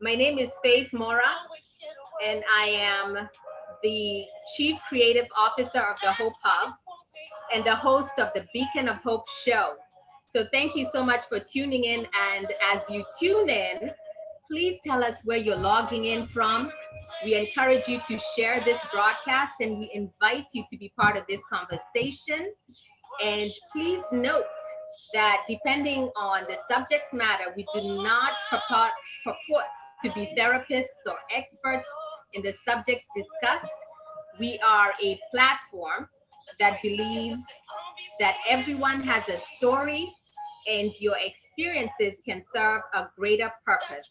My name is Faith Mora, and I am the Chief Creative Officer of the Hope Hub and the host of the Beacon of Hope show. So thank you so much for tuning in. And as you tune in, please tell us where you're logging in from. We encourage you to share this broadcast and we invite you to be part of this conversation. And please note that depending on the subject matter, we do not purport to be therapists or experts in the subjects discussed. We are a platform that believes that everyone has a story and your experiences can serve a greater purpose.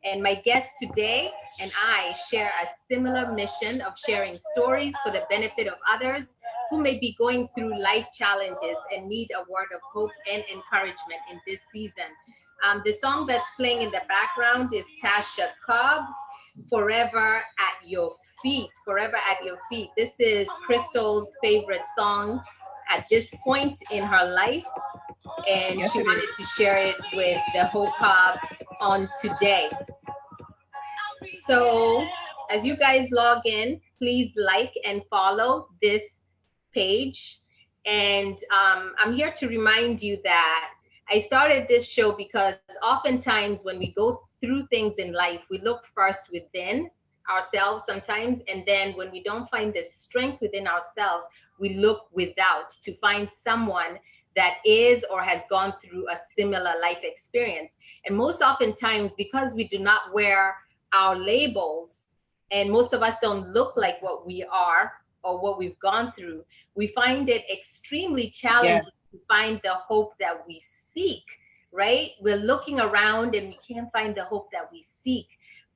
And my guest today and I share a similar mission of sharing stories for the benefit of others who may be going through life challenges and need a word of hope and encouragement in this season. The song that's playing in the background is Tasha Cobb's Forever at Your Feet. Forever at Your Feet. This is Crystal's favorite song at this point in her life, and Yes, she it is. wanted to share it with the Hope Hub on today. So as you guys log in, please like and follow this page. And I'm here to remind you that I started this show because oftentimes when we go through things in life, we look first within ourselves sometimes. And then when we don't find the strength within ourselves, we look without to find someone that is or has gone through a similar life experience. And most oftentimes, because we do not wear our labels, and most of us don't look like what we are or what we've gone through, we find it extremely Yes. challenging to find the hope that we seek, right? We're looking around and we can't find the hope that we seek.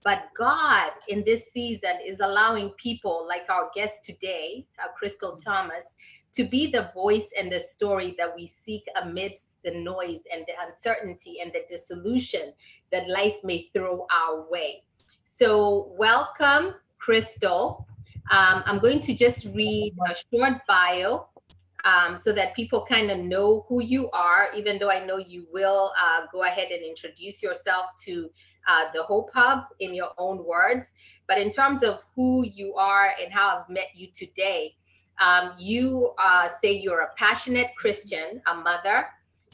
But God in this season is allowing people like our guest today, Crystal Thomas, to be the voice and the story that we seek amidst the noise and the uncertainty and the dissolution that life may throw our way. So, welcome, Crystal. I'm going to just read a short bio so that people kind of know who you are, even though I know you will go ahead and introduce yourself to the Hope Hub in your own words. But in terms of who you are and how I've met you today, you say you're a passionate Christian, a mother,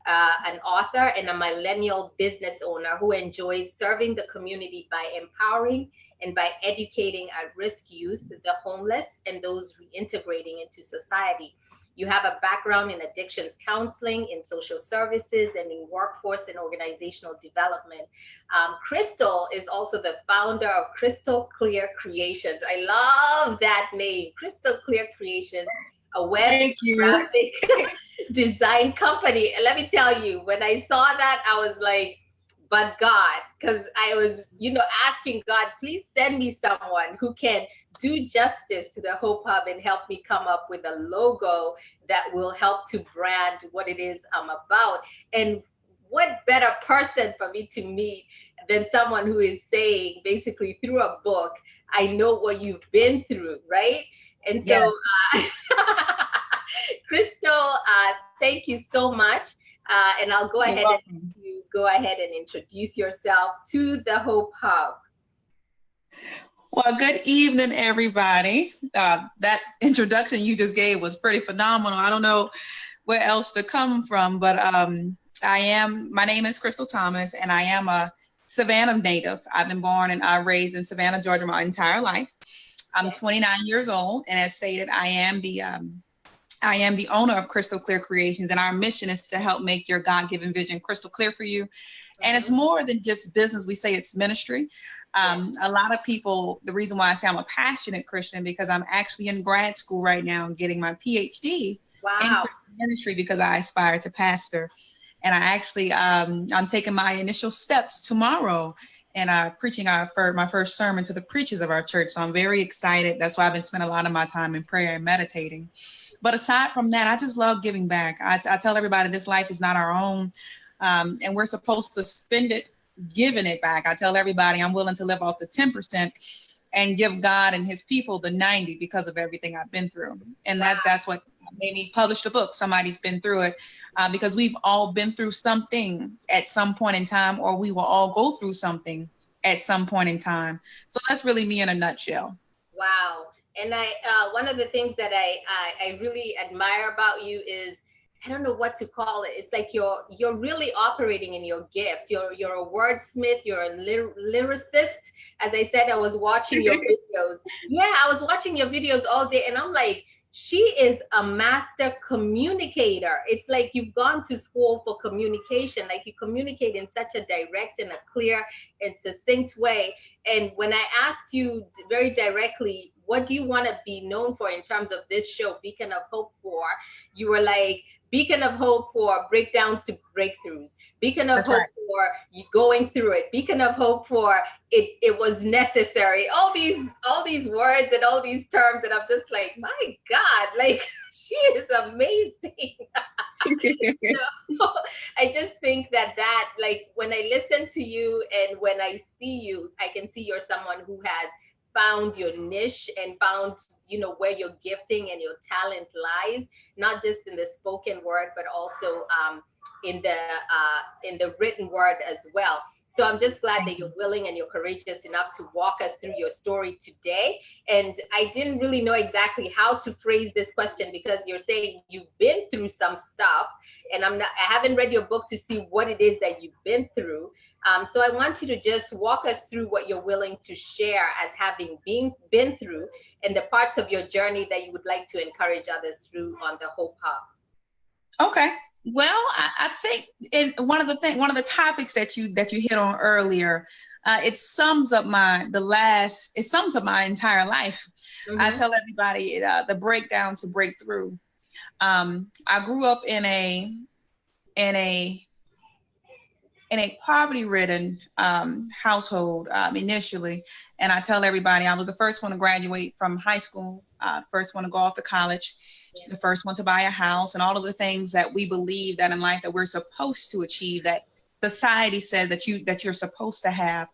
an author, and a millennial business owner who enjoys serving the community by empowering and by educating at-risk youth, the homeless, and those reintegrating into society. You have a background in addictions counseling, in social services, and in workforce and organizational development. Crystal is also the founder of Crystal Clear Creations. I love that name, Crystal Clear Creations, a web Thank you. graphic design company. And let me tell you, when I saw that, I was like, but God, because I was, asking God, please send me someone who can do justice to the Hope Hub and help me come up with a logo that will help to brand what it is I'm about. And what better person for me to meet than someone who is saying, basically through a book, I know what you've been through, right? And Yes. so, Crystal, thank you so much. And I'll go You're ahead and welcome. you go ahead and introduce yourself to the Hope Hub. Well, good evening, everybody. That introduction you just gave was pretty phenomenal. I don't know where else to come from, but my name is Crystal Thomas, and I am a Savannah native. I've been born and raised in Savannah, Georgia my entire life. I'm 29 years old, and as stated, I am the owner of Crystal Clear Creations, and our mission is to help make your God-given vision crystal clear for you. And it's more than just business. We say it's ministry. A lot of people, the reason why I say I'm a passionate Christian, because I'm actually in grad school right now and getting my PhD in Christian ministry because I aspire to pastor. And I actually, I'm taking my initial steps tomorrow and preaching my first sermon to the preachers of our church. So I'm very excited. That's why I've been spending a lot of my time in prayer and meditating. But aside from that, I just love giving back. I tell everybody this life is not our own, and we're supposed to spend it giving it back. I tell everybody I'm willing to live off the 10% and give God and his people the 90 because of everything I've been through. And that's what made me publish the book. Somebody's been through it, because we've all been through something at some point in time, or we will all go through something at some point in time. So that's really me in a nutshell. Wow. And one of the things that I really admire about you is, I don't know what to call it. It's like you're really operating in your gift. You're a wordsmith. You're a lyricist. As I said, I was watching your videos. Yeah, I was watching your videos all day, and I'm like, she is a master communicator. It's like you've gone to school for communication. Like you communicate in such a direct and a clear and succinct way. And when I asked you very directly, what do you want to be known for in terms of this show, Beacon of Hope for? You were like, Beacon of Hope for breakdowns to breakthroughs. Beacon of That's Hope right. for you going through it. Beacon of Hope for it was necessary. All these words and all these terms, and I'm just like, my God, like she is amazing. You know, I just think that like when I listen to you and when I see you, I can see you're someone who has found your niche and found, you know, where your gifting and your talent lies, not just in the spoken word, but also in the written word as well. So I'm just glad Thank that you. you're willing and you're courageous enough to walk us through your story today. And I didn't really know exactly how to phrase this question because you're saying you've been through some stuff, and I haven't read your book to see what it is that you've been through. So I want you to just walk us through what you're willing to share as having been through, and the parts of your journey that you would like to encourage others through on the Hope Hub. Okay. Well, I think one of the topics that you hit on earlier, it sums up my entire life. I Mm-hmm. tell everybody the breakdown to breakthrough. I grew up in a poverty-ridden household initially, and I tell everybody I was the first one to graduate from high school, first one to go off to college, Yeah. the first one to buy a house, and all of the things that we believe that in life that we're supposed to achieve, that society says that you're supposed to have.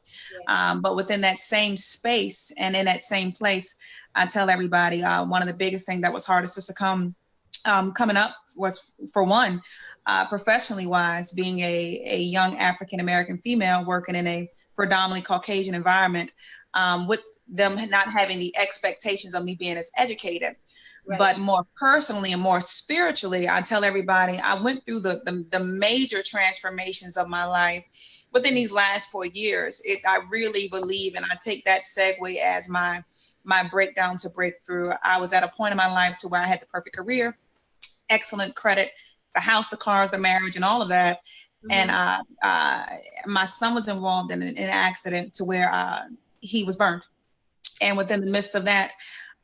Yeah. But within that same space and in that same place, I tell everybody one of the biggest things that was hardest to succumb coming up was, for one, professionally wise, being a young African American female working in a predominantly Caucasian environment, with them not having the expectations of me being as educated. Right. But more personally and more spiritually, I tell everybody I went through the major transformations of my life within these last 4 years. I really believe, and I take that segue as my breakdown to breakthrough. I was at a point in my life to where I had the perfect career, excellent credit, the house, the cars, the marriage, and all of that. Mm-hmm. And my son was involved in an accident to where he was burned. And within the midst of that,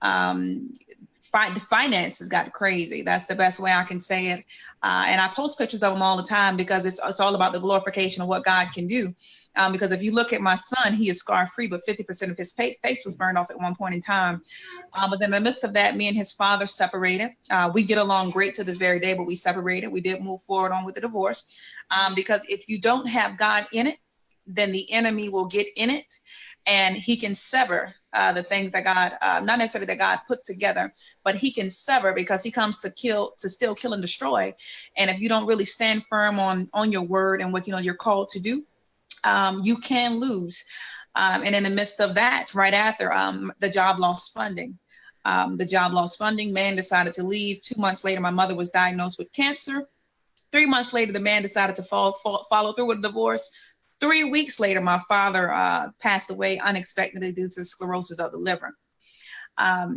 the finances got crazy. That's the best way I can say it. And I post pictures of them all the time because it's all about the glorification of what God can do. Because if you look at my son, he is scar free, but 50% of his face was burned off at one point in time. But then in the midst of that, me and his father separated. We get along great to this very day, but we separated. We did move forward on with the divorce, because if you don't have God in it, then the enemy will get in it, and he can sever the things that God, not necessarily that God put together, but he can sever, because he comes to steal, kill, and destroy. And if you don't really stand firm on your word and what you're called to do, you can lose. And in the midst of that, right after, the job lost funding. Man decided to leave. 2 months later, my mother was diagnosed with cancer. 3 months later, the man decided to follow through with a divorce. 3 weeks later, my father passed away unexpectedly due to sclerosis of the liver.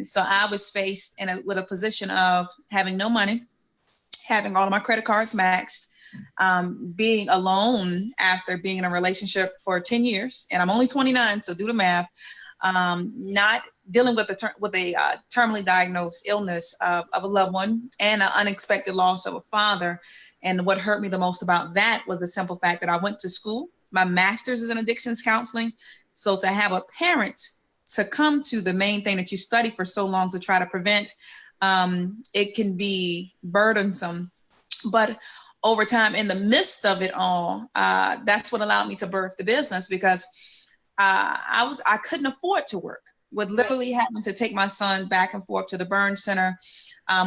So I was faced with a position of having no money, having all of my credit cards maxed, being alone after being in a relationship for 10 years, and I'm only 29, so do the math. Not dealing with a terminally diagnosed illness of a loved one, and an unexpected loss of a father. And what hurt me the most about that was the simple fact that I went to school. My master's is in addictions counseling. So to have a parent succumb to the main thing that you study for so long to try to prevent, it can be burdensome. But over time, in the midst of it all, that's what allowed me to birth the business, because I couldn't afford to work, with literally having to take my son back and forth to the burn center,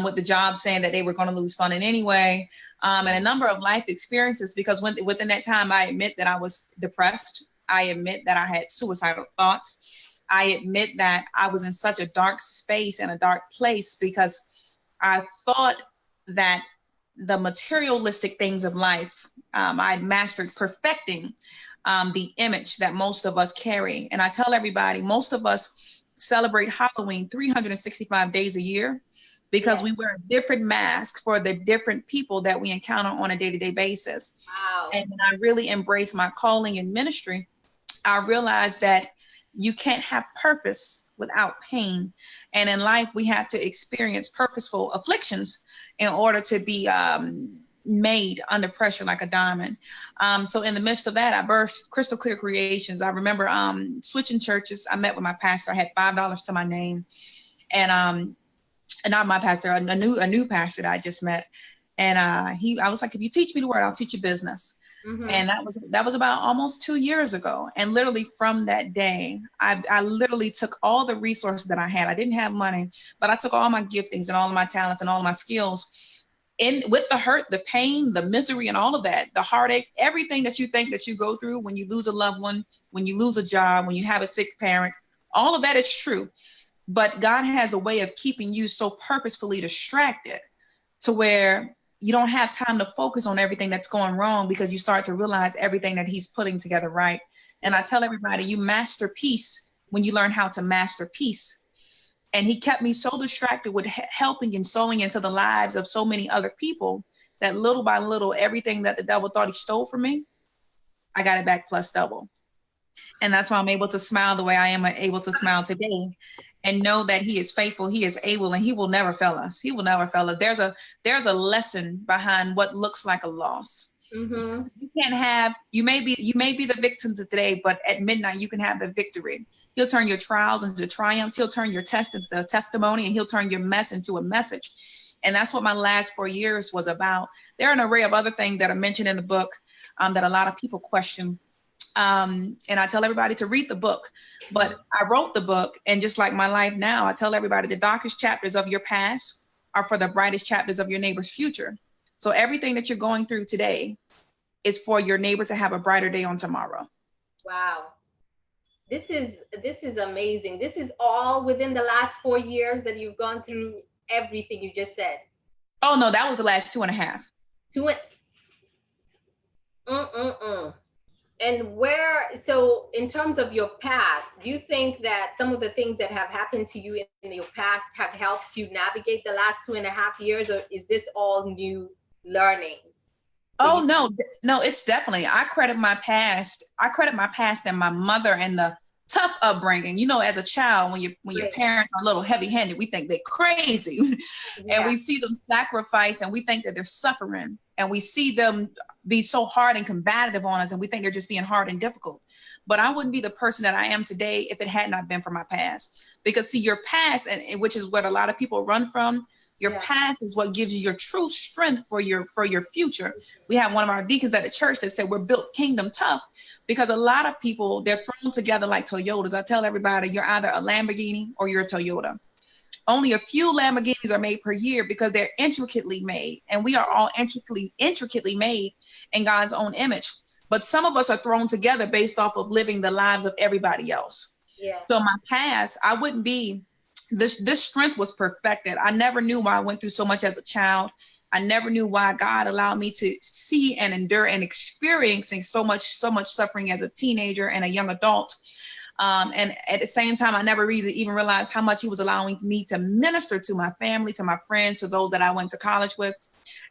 with the job saying that they were going to lose funding anyway, and a number of life experiences, because within that time, I admit that I was depressed. I admit that I had suicidal thoughts. I admit that I was in such a dark space and a dark place because I thought that the materialistic things of life, I mastered perfecting the image that most of us carry. And I tell everybody, most of us celebrate Halloween 365 days a year because we wear a different mask for the different people that we encounter on a day-to-day basis. Wow. And when I really embrace my calling in ministry, I realized that you can't have purpose without pain. And in life, we have to experience purposeful afflictions in order to be made under pressure like a diamond. So in the midst of that, I birthed Crystal Clear Creations. I remember switching churches. I met with my pastor. I had $5 to my name. And not my pastor, a new pastor that I just met. And I was like, if you teach me the word, I'll teach you business. Mm-hmm. And that was about almost 2 years ago. And literally from that day, I literally took all the resources that I had. I didn't have money, but I took all my giftings and all of my talents and all of my skills with the hurt, the pain, the misery, and all of that, the heartache, everything that you think that you go through when you lose a loved one, when you lose a job, when you have a sick parent, all of that is true. But God has a way of keeping you so purposefully distracted to where you don't have time to focus on everything that's going wrong because you start to realize everything that he's putting together right. And I tell everybody, you master peace when you learn how to master peace. And he kept me so distracted with helping and sowing into the lives of so many other people that little by little, everything that the devil thought he stole from me, I got it back plus double. And that's why I'm able to smile the way I am able to smile today and know that he is faithful, he is able, and he will never fail us. He will never fail us. There's a lesson behind what looks like a loss. Mm-hmm. You may be the victim today, but at midnight you can have the victory. He'll turn your trials into triumphs. He'll turn your test into a testimony, and he'll turn your mess into a message. And that's what my last 4 years was about. There are an array of other things that are mentioned in the book that a lot of people question. And I tell everybody to read the book, but I wrote the book, and just like my life now, I tell everybody the darkest chapters of your past are for the brightest chapters of your neighbor's future. So everything that you're going through today is for your neighbor to have a brighter day on tomorrow. Wow. This is amazing. This is all within the last 4 years that you've gone through everything you just said. Oh no, that was the last 2.5. And so in terms of your past, do you think that some of the things that have happened to you in your past have helped you navigate the last 2.5 years, or is this all new learnings? Oh, no, it's definitely, I credit my past and my mother and the tough upbringing. You know, as a child, when your parents are a little heavy-handed, we think they're crazy. Yeah. And we see them sacrifice and we think that they're suffering, and we see them be so hard and combative on us, and we think they're just being hard and difficult. But I wouldn't be the person that I am today if it had not been for my past. Because see, your past, and which is what a lot of people run from, your past is what gives you your true strength for your future. We have one of our deacons at the church that said we're built kingdom tough, because a lot of people, they're thrown together like Toyotas. I tell everybody, you're either a Lamborghini or you're a Toyota. Only a few Lamborghinis are made per year because they're intricately made, and we are all intricately made in God's own image. But some of us are thrown together based off of living the lives of everybody else. Yeah. So my past, I wouldn't be. This strength was perfected. I never knew why I went through so much as a child. I never knew why God allowed me to see and endure and experiencing so much suffering as a teenager and a young adult. And at the same time, I never really even realized how much he was allowing me to minister to my family, to my friends, to those that I went to college with.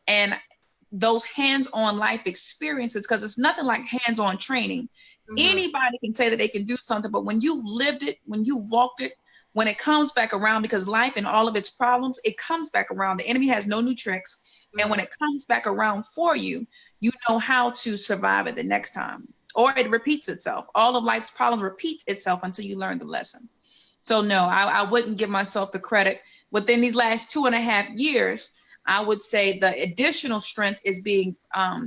And those hands-on life experiences, because it's nothing like hands-on training. Mm-hmm. Anybody can say that they can do something, but when you've lived it, when you've walked it, when it comes back around, because life and all of its problems, it comes back around. The enemy has no new tricks. Mm-hmm. And when it comes back around for you, you know how to survive it the next time. Or it repeats itself. All of life's problems repeats itself until you learn the lesson. So no, I wouldn't give myself the credit. Within these last 2.5 years, I would say the additional strength is being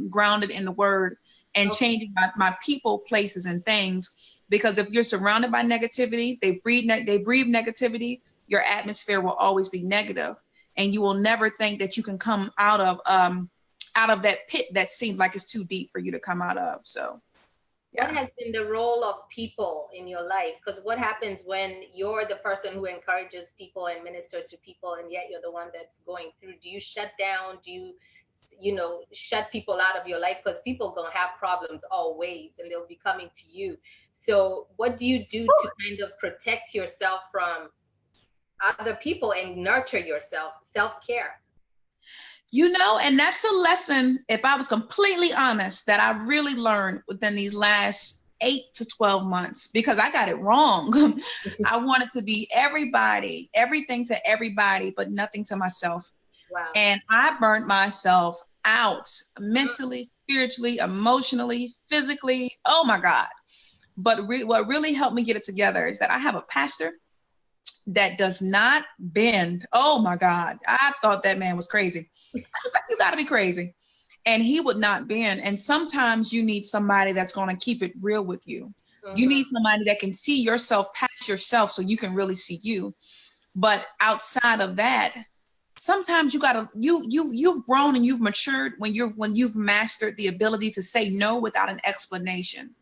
grounded in the word and changing my people, places, and things. Because if you're surrounded by negativity, they breathe negativity, your atmosphere will always be negative. And you will never think that you can come out of that pit that seems like it's too deep for you to come out of. So. What Yeah. has been the role of people in your life? Because what happens when you're the person who encourages people and ministers to people, and yet you're the one that's going through? Do you shut down? Do you, shut people out of your life? Because people gonna have problems always, and they'll be coming to you. So, what do you do to kind of protect yourself from other people and nurture yourself? Self care. And that's a lesson, if I was completely honest, that I really learned within these last 8 to 12 months, because I got it wrong. I wanted to be everybody, everything to everybody, but nothing to myself. Wow. And I burnt myself out mentally, spiritually, emotionally, physically. Oh my God. But what really helped me get it together is that I have a pastor that does not bend. Oh my God. I thought that man was crazy. I was like, you got to be crazy. And he would not bend. And sometimes you need somebody that's going to keep it real with you. You Mm-hmm. need somebody that can see yourself past yourself so you can really see you. But outside of that, sometimes you gotta you've grown and you've matured when you've mastered the ability to say no without an explanation,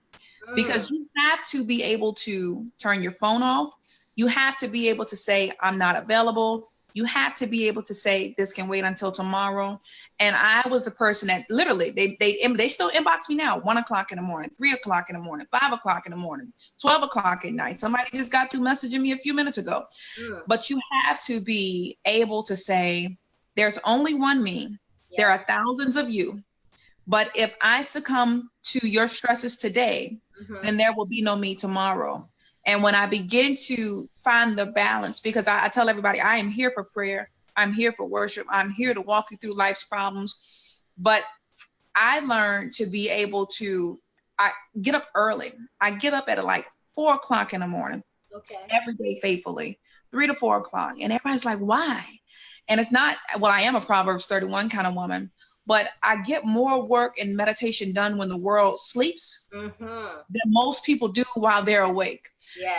Mm. because you have to be able to turn your phone off. You have to be able to say, I'm not available. You have to be able to say, this can wait until tomorrow. And I was the person that literally, they still inbox me now, 1 o'clock in the morning, 3 o'clock in the morning, 5 o'clock in the morning, 12 o'clock at night. Somebody just got through messaging me a few minutes ago. Mm. But you have to be able to say, there's only one me. There Yeah. are thousands of you. But if I succumb to your stresses today, Mm-hmm. then there will be no me tomorrow. And when I begin to find the balance, because I tell everybody, I am here for prayer, I'm here for worship, I'm here to walk you through life's problems. But I learned to be able to, I get up early. I get up at like 4 o'clock in the morning Okay. every day faithfully, 3 to 4 o'clock. And everybody's like, why? And it's not, well, I am a Proverbs 31 kind of woman, but I get more work and meditation done when the world sleeps Mm-hmm. than most people do while they're awake.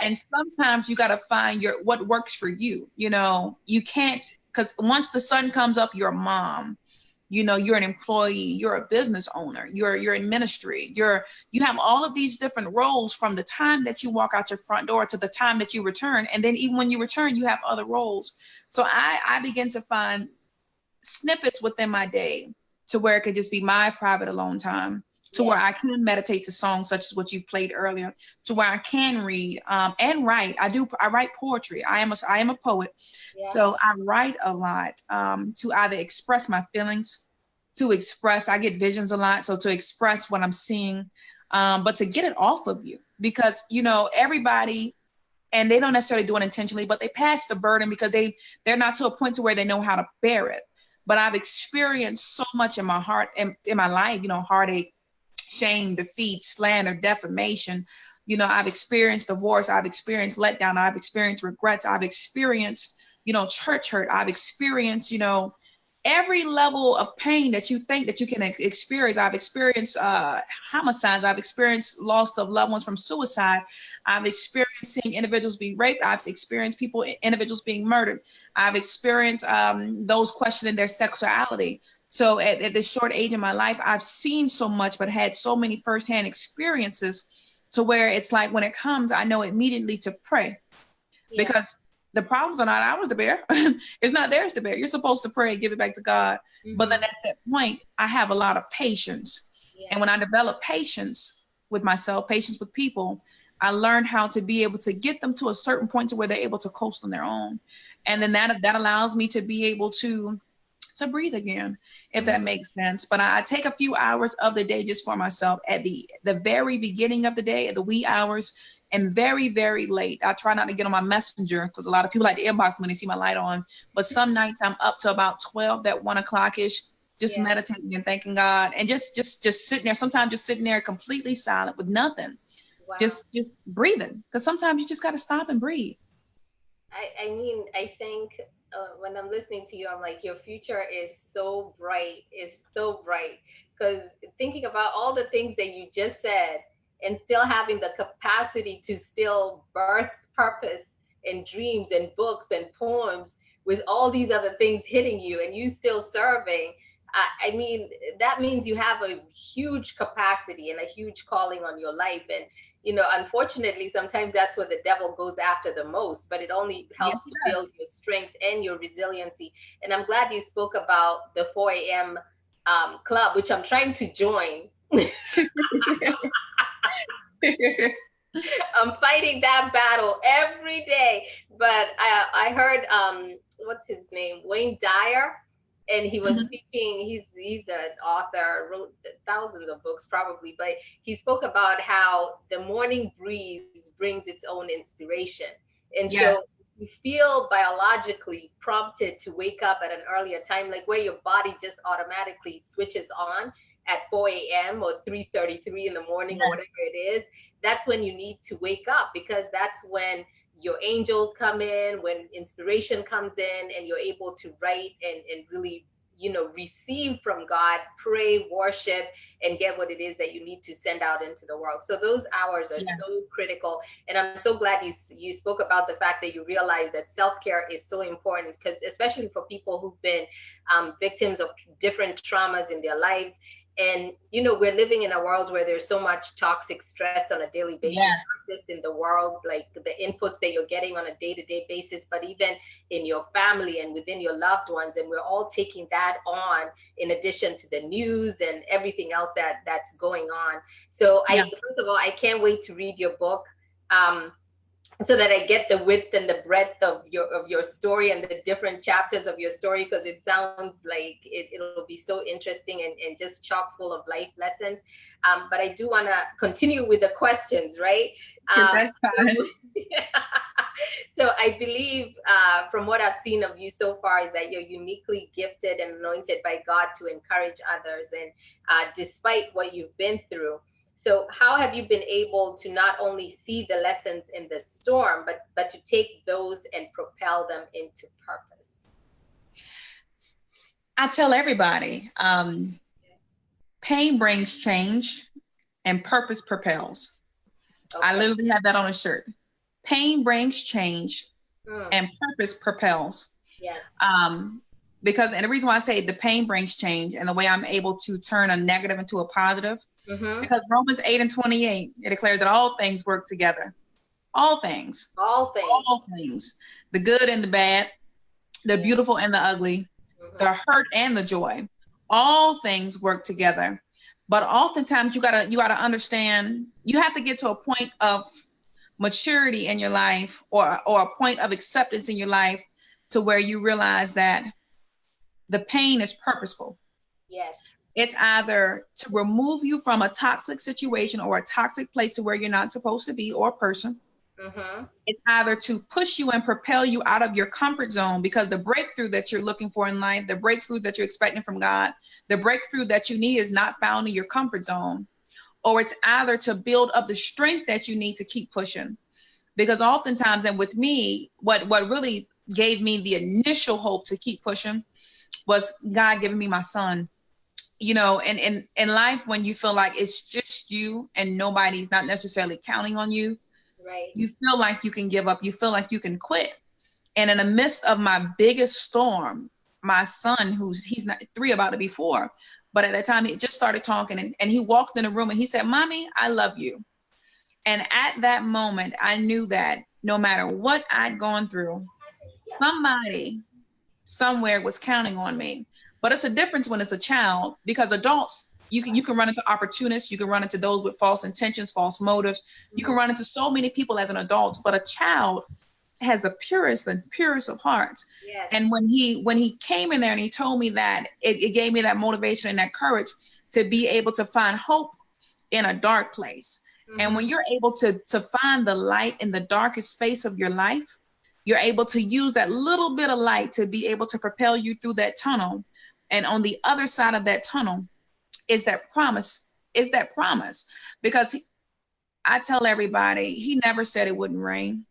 And Yes. sometimes you got to find what works for you. You can't, because once the sun comes up, you're a mom. You're an employee, you're a business owner, you're in ministry, you have all of these different roles from the time that you walk out your front door to the time that you return. And then even when you return, you have other roles. So I begin to find snippets within my day to where it could just be my private alone time, to where Yes. I can meditate to songs such as what you played earlier, to where I can read and write. I write poetry. I am a poet. Yeah. So I write a lot to either express my feelings, to express, I get visions a lot. So to express what I'm seeing, but to get it off of you, because, everybody, and they don't necessarily do it intentionally, but they pass the burden because they're not to a point to where they know how to bear it. But I've experienced so much in my heart and in my life, heartache, shame, defeat, slander, defamation. I've experienced divorce, I've experienced letdown, I've experienced regrets, I've experienced, church hurt, I've experienced, every level of pain that you think that you can experience. I've experienced homicides. I've experienced loss of loved ones from suicide. I've experienced seeing individuals be raped. I've experienced individuals being murdered. I've experienced those questioning their sexuality. So at this short age in my life, I've seen so much, but had so many firsthand experiences to where it's like when it comes, I know immediately to pray, Yeah. because the problems are not ours to bear. It's not theirs to bear. You're supposed to pray and give it back to God. But Mm-hmm. then at that point, I have a lot of patience. And Yes. when I develop patience with myself, patience with people, I learned how to be able to get them to a certain point to where they're able to coast on their own. And then that allows me to be able to breathe again, if that Mm-hmm. makes sense. But I take a few hours of the day just for myself at the very beginning of the day, at the wee hours, and very, very late. I try not to get on my messenger because a lot of people like to inbox me when they see my light on. But some nights I'm up to about 12, that 1 o'clock-ish, just Yeah. meditating and thanking God, and just sitting there, sometimes just sitting there completely silent with nothing, Wow. just breathing. Because sometimes you just got to stop and breathe. I mean, I think when I'm listening to you, I'm like, your future is so bright. Because thinking about all the things that you just said, and still having the capacity to still birth purpose and dreams and books and poems with all these other things hitting you, and you still serving. I mean, that means you have a huge capacity and a huge calling on your life. And, unfortunately, sometimes that's what the devil goes after the most, but it only Yes, helps to build your strength and your resiliency. And I'm glad you spoke about the 4 a.m. Club, which I'm trying to join. it I'm fighting that battle every day. But I heard what's his name, Wayne Dyer, and he was does. speaking. He's an author, wrote thousands of books probably, but he spoke about how the morning breeze brings its own inspiration, and so Yes, you feel biologically prompted to wake up at an earlier time, like where your body just automatically switches on at 4 a.m. or 3:33 in the morning or yes, whatever it is. That's when you need to wake up, because that's when your angels come in, when inspiration comes in, and you're able to write and really, receive from God, pray, worship, and get what it is that you need to send out into the world. So those hours are yes, so critical. And I'm so glad you spoke about the fact that you realize that self-care is so important, because especially for people who've been victims of different traumas in their lives. And we're living in a world where there's so much toxic stress on a daily basis, yes, not just in the world, like the inputs that you're getting on a day-to-day basis, but even in your family and within your loved ones. And we're all taking that on, in addition to the news and everything else that's going on. So yeah. first of all, I can't wait to read your book. Um, so that I get the width and the breadth of your story and the different chapters of your story, because it sounds like it'll be so interesting and just chock full of life lessons. But I do want to continue with the questions, right? That's So, fine. so I believe, from what I've seen of you so far, is that you're uniquely gifted and anointed by God to encourage others, and despite what you've been through. So how have you been able to not only see the lessons in the storm, but to take those and propel them into purpose? I tell everybody, pain brings change and purpose propels. I Okay. literally have that on a shirt. Pain brings change Mm, and purpose propels. yes. Um, because, and the reason why I say the pain brings change and the way I'm able to turn a negative into a positive, Mm-hmm. because Romans 8:28, it declared that all things work together. All things, All things. all things, the good and the bad, the Yeah. beautiful and the ugly, Mm-hmm. the hurt and the joy, all things work together. But oftentimes you gotta understand, you have to get to a point of maturity in your life, or a point of acceptance in your life, to where you realize that the pain is purposeful. Yes. It's either to remove you from a toxic situation or a toxic place to where you're not supposed to be, or a person. Mm-hmm. It's either to push you and propel you out of your comfort zone, because the breakthrough that you're looking for in life, the breakthrough that you're expecting from God, the breakthrough that you need is not found in your comfort zone. Or it's either to build up the strength that you need to keep pushing. Because oftentimes, and with me, what really gave me the initial hope to keep pushing was God giving me my son. And in life, when you feel like it's just you and nobody's not necessarily counting on you, Right. you feel like you can give up, you feel like you can quit. And in the midst of my biggest storm, my son, he's not 3, about to be 4, but at that time he just started talking, and he walked in the room and he said, "Mommy, I love you." And at that moment, I knew that no matter what I'd gone through, somebody somewhere was counting on me. But it's a difference when it's a child, because adults, you can run into opportunists, you can run into those with false intentions, false motives. You can Mm-hmm. run into so many people as an adult, but a child has the purest and purest of hearts. Yes. And when he came in there and he told me that, it gave me that motivation and that courage to be able to find hope in a dark place. And Mm-hmm. when you're able to find the light in the darkest space of your life, you're able to use that little bit of light to be able to propel you through that tunnel. And on the other side of that tunnel is that promise. Because I tell everybody, he never said it wouldn't rain.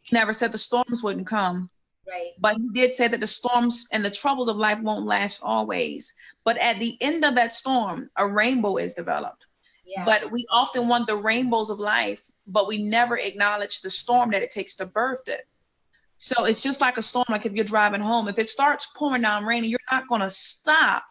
He never said the storms wouldn't come. Right. But he did say that the storms and the troubles of life won't last always. But at the end of that storm, a rainbow is developed. Yeah. But we often want the rainbows of life, but we never acknowledge the storm that it takes to birth it. So it's just like a storm. Like if you're driving home, if it starts pouring down raining, you're not going to stop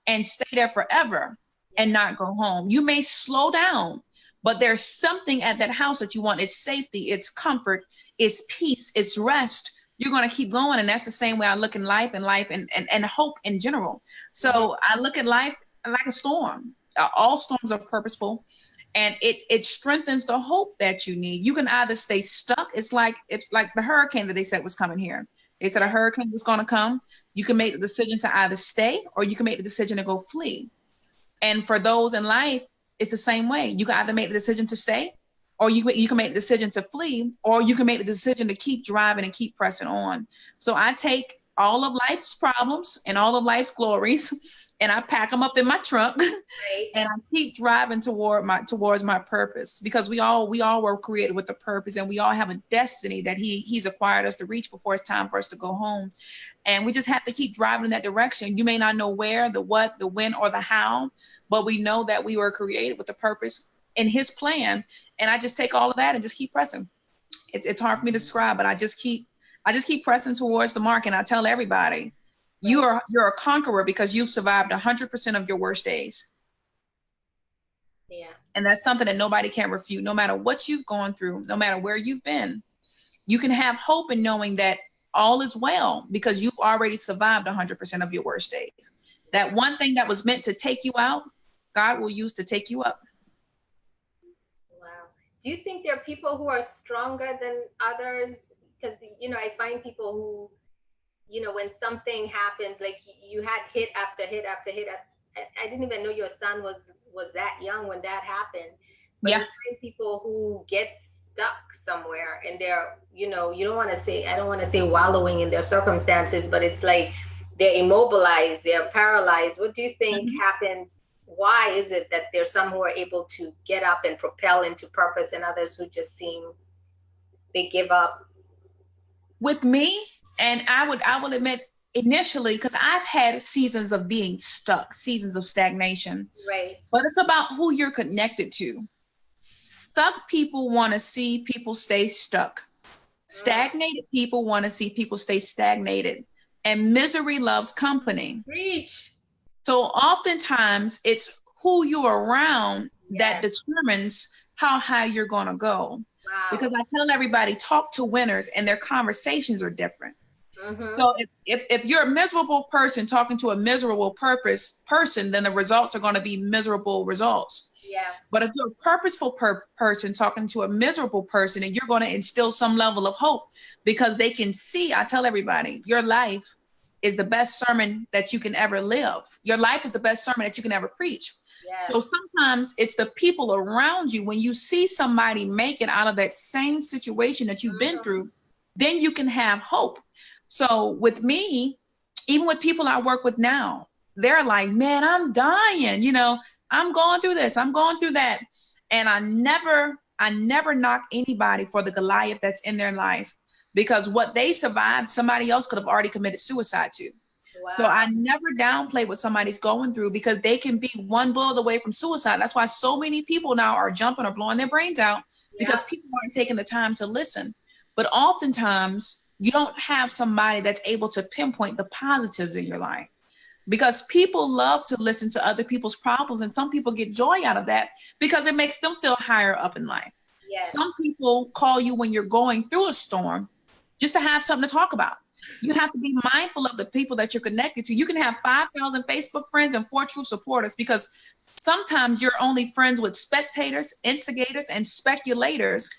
and stay there forever and not go home. You may slow down, but there's something at that house that you want. It's safety, it's comfort, it's peace, it's rest. You're going to keep going. And that's the same way I look in life and hope in general. So I look at life like a storm. All storms are purposeful, and it strengthens the hope that you need. You can either stay stuck. It's like the hurricane that they said was coming here. They said a hurricane was going to come. You can make the decision to either stay, or you can make the decision to go flee. And for those in life, it's the same way. You can either make the decision to stay, or you can make the decision to flee, or you can make the decision to keep driving and keep pressing on. So I take all of life's problems and all of life's glories, and I pack them up in my trunk, right, and I keep driving towards my purpose, because we all were created with a purpose, and we all have a destiny that he's acquired us to reach before it's time for us to go home. And we just have to keep driving in that direction. You may not know where, the what, the when, or the how, but we know that we were created with a purpose in his plan. And I just take all of that and just keep pressing. It's hard for me to describe, but I just keep pressing towards the mark. And I tell everybody, you're a conqueror because you've survived 100% of your worst days. Yeah. And that's something that nobody can refute. No matter what you've gone through, no matter where you've been, you can have hope in knowing that all is well, because you've already survived 100% of your worst days. That one thing that was meant to take you out, God will use to take you up. Wow. Do you think there are people who are stronger than others? Because, I find people who, when something happens, like you had hit after hit after hit. I didn't even know your son was that young when that happened. But yeah. You find people who get stuck somewhere, and they're, I don't want to say wallowing in their circumstances, but it's like they're immobilized, they're paralyzed. What do you think happens? Why is it that there's some who are able to get up and propel into purpose, and others who just they give up? With me, and I will admit initially, because I've had seasons of being stuck, seasons of stagnation. Right. But it's about who you're connected to. Stuck people want to see people stay stuck. Stagnated people want to see people stay stagnated. And misery loves company. Preach. So oftentimes it's who you're around that determines how high you're going to go. Wow. Because I tell everybody, talk to winners, and their conversations are different. Mm-hmm. So if you're a miserable person talking to a miserable person, then the results are going to be miserable results. Yeah. But if you're a purposeful person talking to a miserable person, and you're going to instill some level of hope, because they can see, I tell everybody, your life is the best sermon that you can ever live. Your life is the best sermon that you can ever preach. Yes. So sometimes it's the people around you. When you see somebody make it out of that same situation that you've been through, then you can have hope. So with me, even with people I work with now, they're like, man, I'm dying. I'm going through this, I'm going through that. And I never knock anybody for the Goliath that's in their life, because what they survived, somebody else could have already committed suicide to. Wow. So I never downplay what somebody's going through, because they can be one bullet away from suicide. That's why so many people now are jumping or blowing their brains out, because people aren't taking the time to listen. But oftentimes you don't have somebody that's able to pinpoint the positives in your life, because people love to listen to other people's problems, and some people get joy out of that because it makes them feel higher up in life. Yes. Some people call you when you're going through a storm just to have something to talk about. You have to be mindful of the people that you're connected to. You can have 5,000 Facebook friends and 4 true supporters, because sometimes you're only friends with spectators, instigators, and speculators,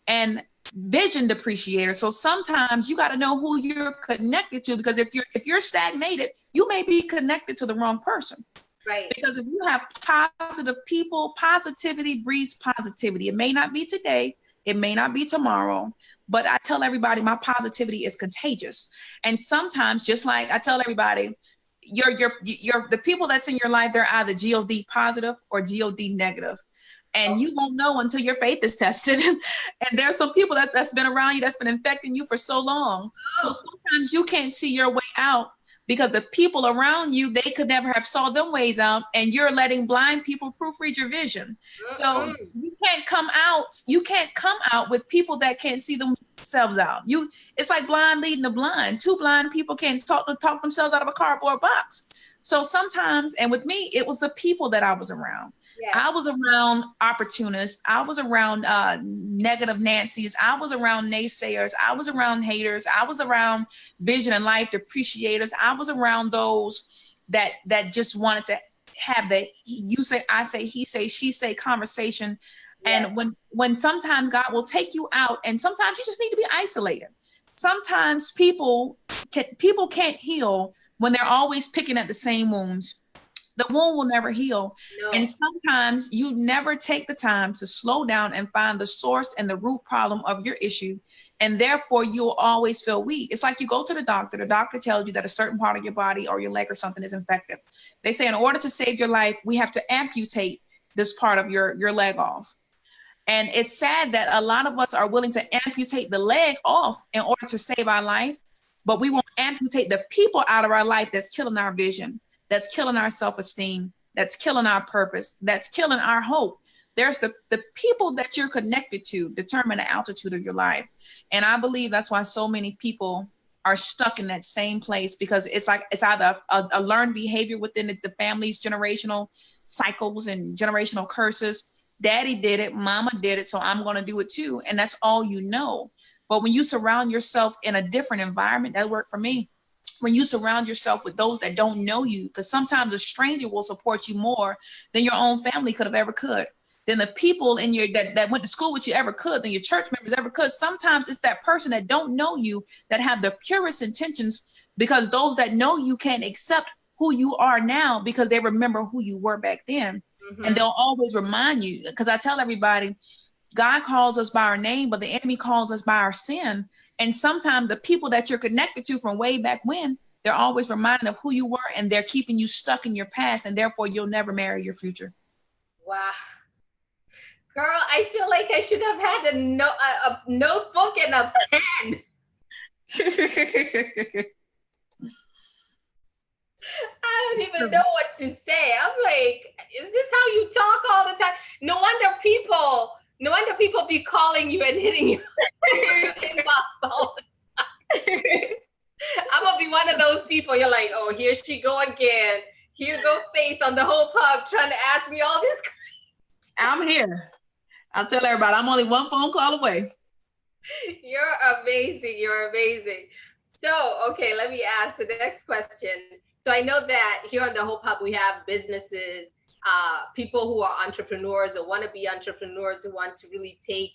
and vision depreciators. So sometimes you got to know who you're connected to, because if you're stagnated, you may be connected to the wrong person. Right. Because if you have positive people, positivity breeds positivity. It may not be today, it may not be tomorrow, but I tell everybody my positivity is contagious. And sometimes, just like I tell everybody, the people that's in your life, they're either God positive or God negative. And you won't know until your faith is tested. And there's some people that's been around you, that's been infecting you for so long. So sometimes you can't see your way out, because the people around you, they could never have saw them ways out, and you're letting blind people proofread your vision. So you can't come out with people that can't see themselves out. It's like blind leading the blind. 2 blind people can't talk themselves out of a cardboard box. So sometimes, and with me, it was the people that I was around. Yes. I was around opportunists. I was around negative Nancy's. I was around naysayers. I was around haters. I was around vision and life depreciators. I was around those that just wanted to have the you say, I say, he say, she say conversation. Yes. And when sometimes God will take you out, and sometimes you just need to be isolated. Sometimes people can't heal when they're always picking at the same wounds. The wound will never heal. No. And sometimes you never take the time to slow down and find the source and the root problem of your issue. And therefore, you'll always feel weak. It's like you go to the doctor tells you that a certain part of your body or your leg or something is infected. They say in order to save your life, we have to amputate this part of your leg off. And it's sad that a lot of us are willing to amputate the leg off in order to save our life, but we won't amputate the people out of our life that's killing our vision, that's killing our self-esteem, that's killing our purpose, that's killing our hope. There's the people that you're connected to determine the altitude of your life. And I believe that's why so many people are stuck in that same place, because it's like it's either a learned behavior within the family's generational cycles and generational curses. Daddy did it, mama did it, so I'm going to do it too. And that's all you know. But when you surround yourself in a different environment, that worked for me. When you surround yourself with those that don't know you, because sometimes a stranger will support you more than your own family could have ever could, than the people in your that went to school with you ever could, than your church members ever could. Sometimes it's that person that don't know you that have the purest intentions, because those that know you can't accept who you are now because they remember who you were back then. Mm-hmm. And they'll always remind you, because I tell everybody, God calls us by our name, but the enemy calls us by our sin. And sometimes the people that you're connected to from way back when, they're always reminded of who you were, and they're keeping you stuck in your past, and therefore you'll never marry your future. Wow. Girl, I feel like I should have had a notebook and a pen. I don't even know what to say. I'm like, is this how you talk all the time? No wonder people be calling you and hitting you inbox all the time. I'm gonna be one of those people. You're like, oh, here she go again. Here go Faith on the Hope Hub trying to ask me all this. I'm here. I'll tell everybody, I'm only one phone call away. You're amazing. You're amazing. So, okay, let me ask the next question. So I know that here on the Hope Hub, we have businesses, people who are entrepreneurs or want to be entrepreneurs, who want to really take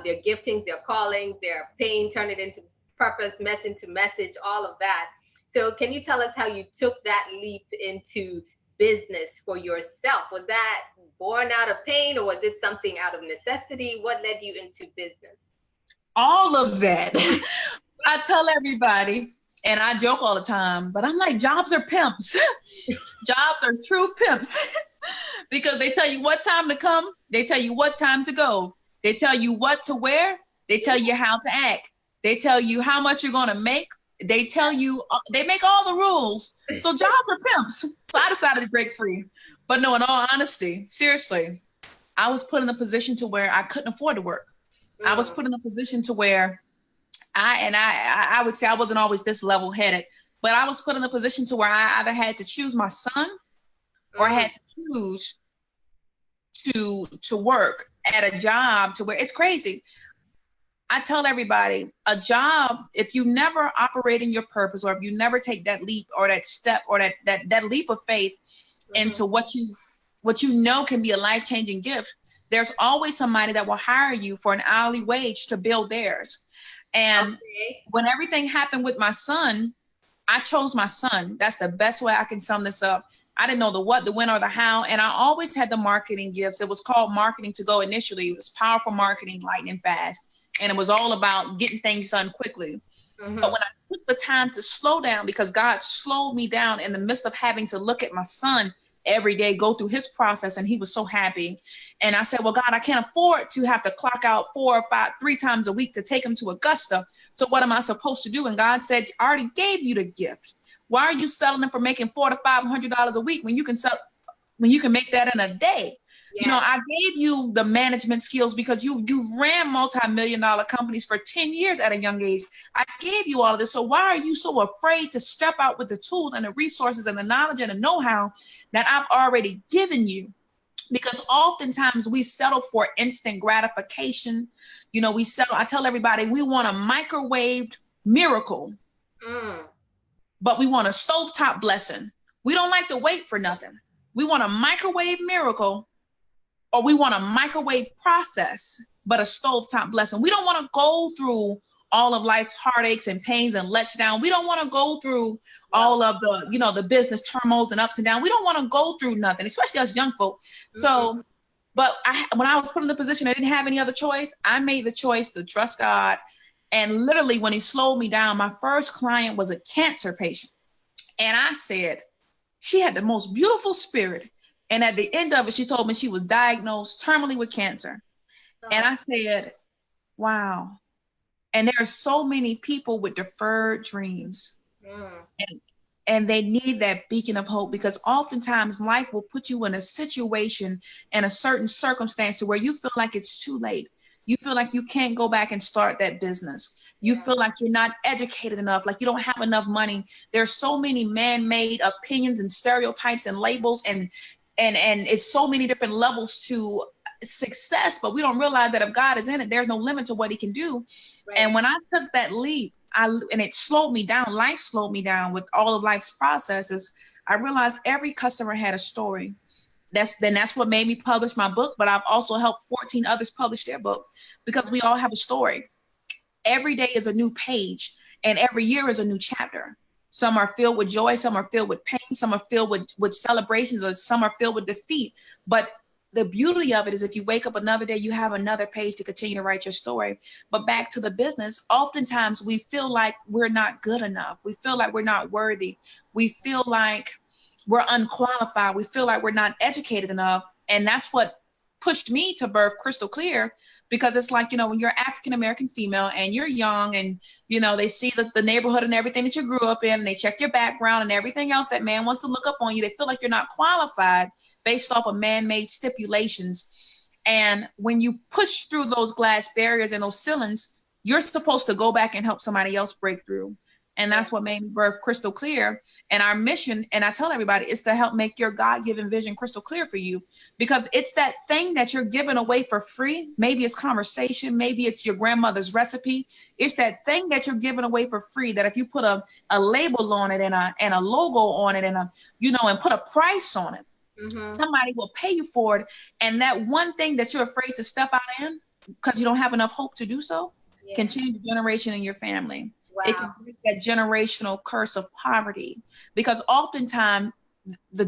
their giftings, their callings, their pain, turn it into purpose, mess into message, all of that. So can you tell us how you took that leap into business for yourself? Was that born out of pain, or was it something out of necessity? What led you into business? All of that. I tell everybody, and I joke all the time, but I'm like, jobs are pimps. Jobs are true pimps. Because they tell you what time to come. They tell you what time to go. They tell you what to wear. They tell you how to act. They tell you how much you're going to make. They tell you, they make all the rules. So jobs are pimps. So I decided to break free. But no, in all honesty, seriously, I was put in a position to where I couldn't afford to work. I was put in a position to where I would say I wasn't always this level-headed, but I was put in a position to where I either had to choose my son or I had to choose to work at a job to where it's crazy. I tell everybody, a job, if you never operate in your purpose, or if you never take that leap or that step or that leap of faith into what you know can be a life-changing gift, there's always somebody that will hire you for an hourly wage to build theirs. And when everything happened with my son, I chose my son. That's the best way I can sum this up. I didn't know the what, the when, or the how. And I always had the marketing gifts. It was called Marketing to Go initially. It was powerful marketing, lightning fast. And it was all about getting things done quickly. But when I took the time to slow down, because God slowed me down in the midst of having to look at my son every day, go through his process, and he was so happy. And I said, well, God, I can't afford to have to clock out 4 or 5, 3 times a week to take him to Augusta. So what am I supposed to do? And God said, I already gave you the gift. Why are you selling them for making $400 to $500 a week when you can make that in a day? You know, Yes. I gave you the management skills because you've ran multi-million-dollar companies for 10 years at a young age. I gave you all of this. So why are you so afraid to step out with the tools and the resources and the knowledge and the know-how that I've already given you? Because oftentimes we settle for instant gratification. You know, I tell everybody we want a microwaved miracle, but we want a stovetop blessing. We don't like to wait for nothing. We want a microwave miracle, or we want a microwave process, but a stovetop blessing. We don't want to go through all of life's heartaches and pains and letdown. We don't want to go through all of the, you know, the business turmoils and ups and downs. We don't want to go through nothing, especially us young folk. So, but when I was put in the position, I didn't have any other choice. I made the choice to trust God. And literally when he slowed me down, my first client was a cancer patient. And I said, she had the most beautiful spirit. And at the end of it, she told me she was diagnosed terminally with cancer. And I said, wow. And there are so many people with deferred dreams. And they need that beacon of hope, because oftentimes life will put you in a situation and a certain circumstance to where you feel like it's too late. You feel like you can't go back and start that business. You feel like you're not educated enough, like you don't have enough money. There's so many man-made opinions and stereotypes and labels, and it's so many different levels to success, but we don't realize that if God is in it, there's no limit to what he can do. Right. And when I took that leap, and it slowed me down, life slowed me down with all of life's processes, I realized every customer had a story. That's what made me publish my book, but I've also helped 14 others publish their book, because we all have a story. Every day is a new page, and every year is a new chapter. Some are filled with joy, some are filled with pain, some are filled with celebrations, or some are filled with defeat. But the beauty of it is if you wake up another day, you have another page to continue to write your story. But back to the business, oftentimes we feel like we're not good enough. We feel like we're not worthy. We feel like we're unqualified. We feel like we're not educated enough. And that's what pushed me to birth Crystal Clear, because it's like, you know, when you're African-American female and you're young and, you know, they see the neighborhood and everything that you grew up in, and they check your background and everything else that man wants to look up on you. They feel like you're not qualified based off of man-made stipulations. And when you push through those glass barriers and those ceilings, you're supposed to go back and help somebody else break through. And that's what made me birth Crystal Clear. And our mission, and I tell everybody, is to help make your God-given vision crystal clear for you, because it's that thing that you're giving away for free. Maybe it's conversation, maybe it's your grandmother's recipe. It's that thing that you're giving away for free, that if you put a label on it and a logo on it and and put a price on it, somebody will pay you for it. And that one thing that you're afraid to step out in because you don't have enough hope to do so can change the generation in your family. Wow. It can break that generational curse of poverty, because oftentimes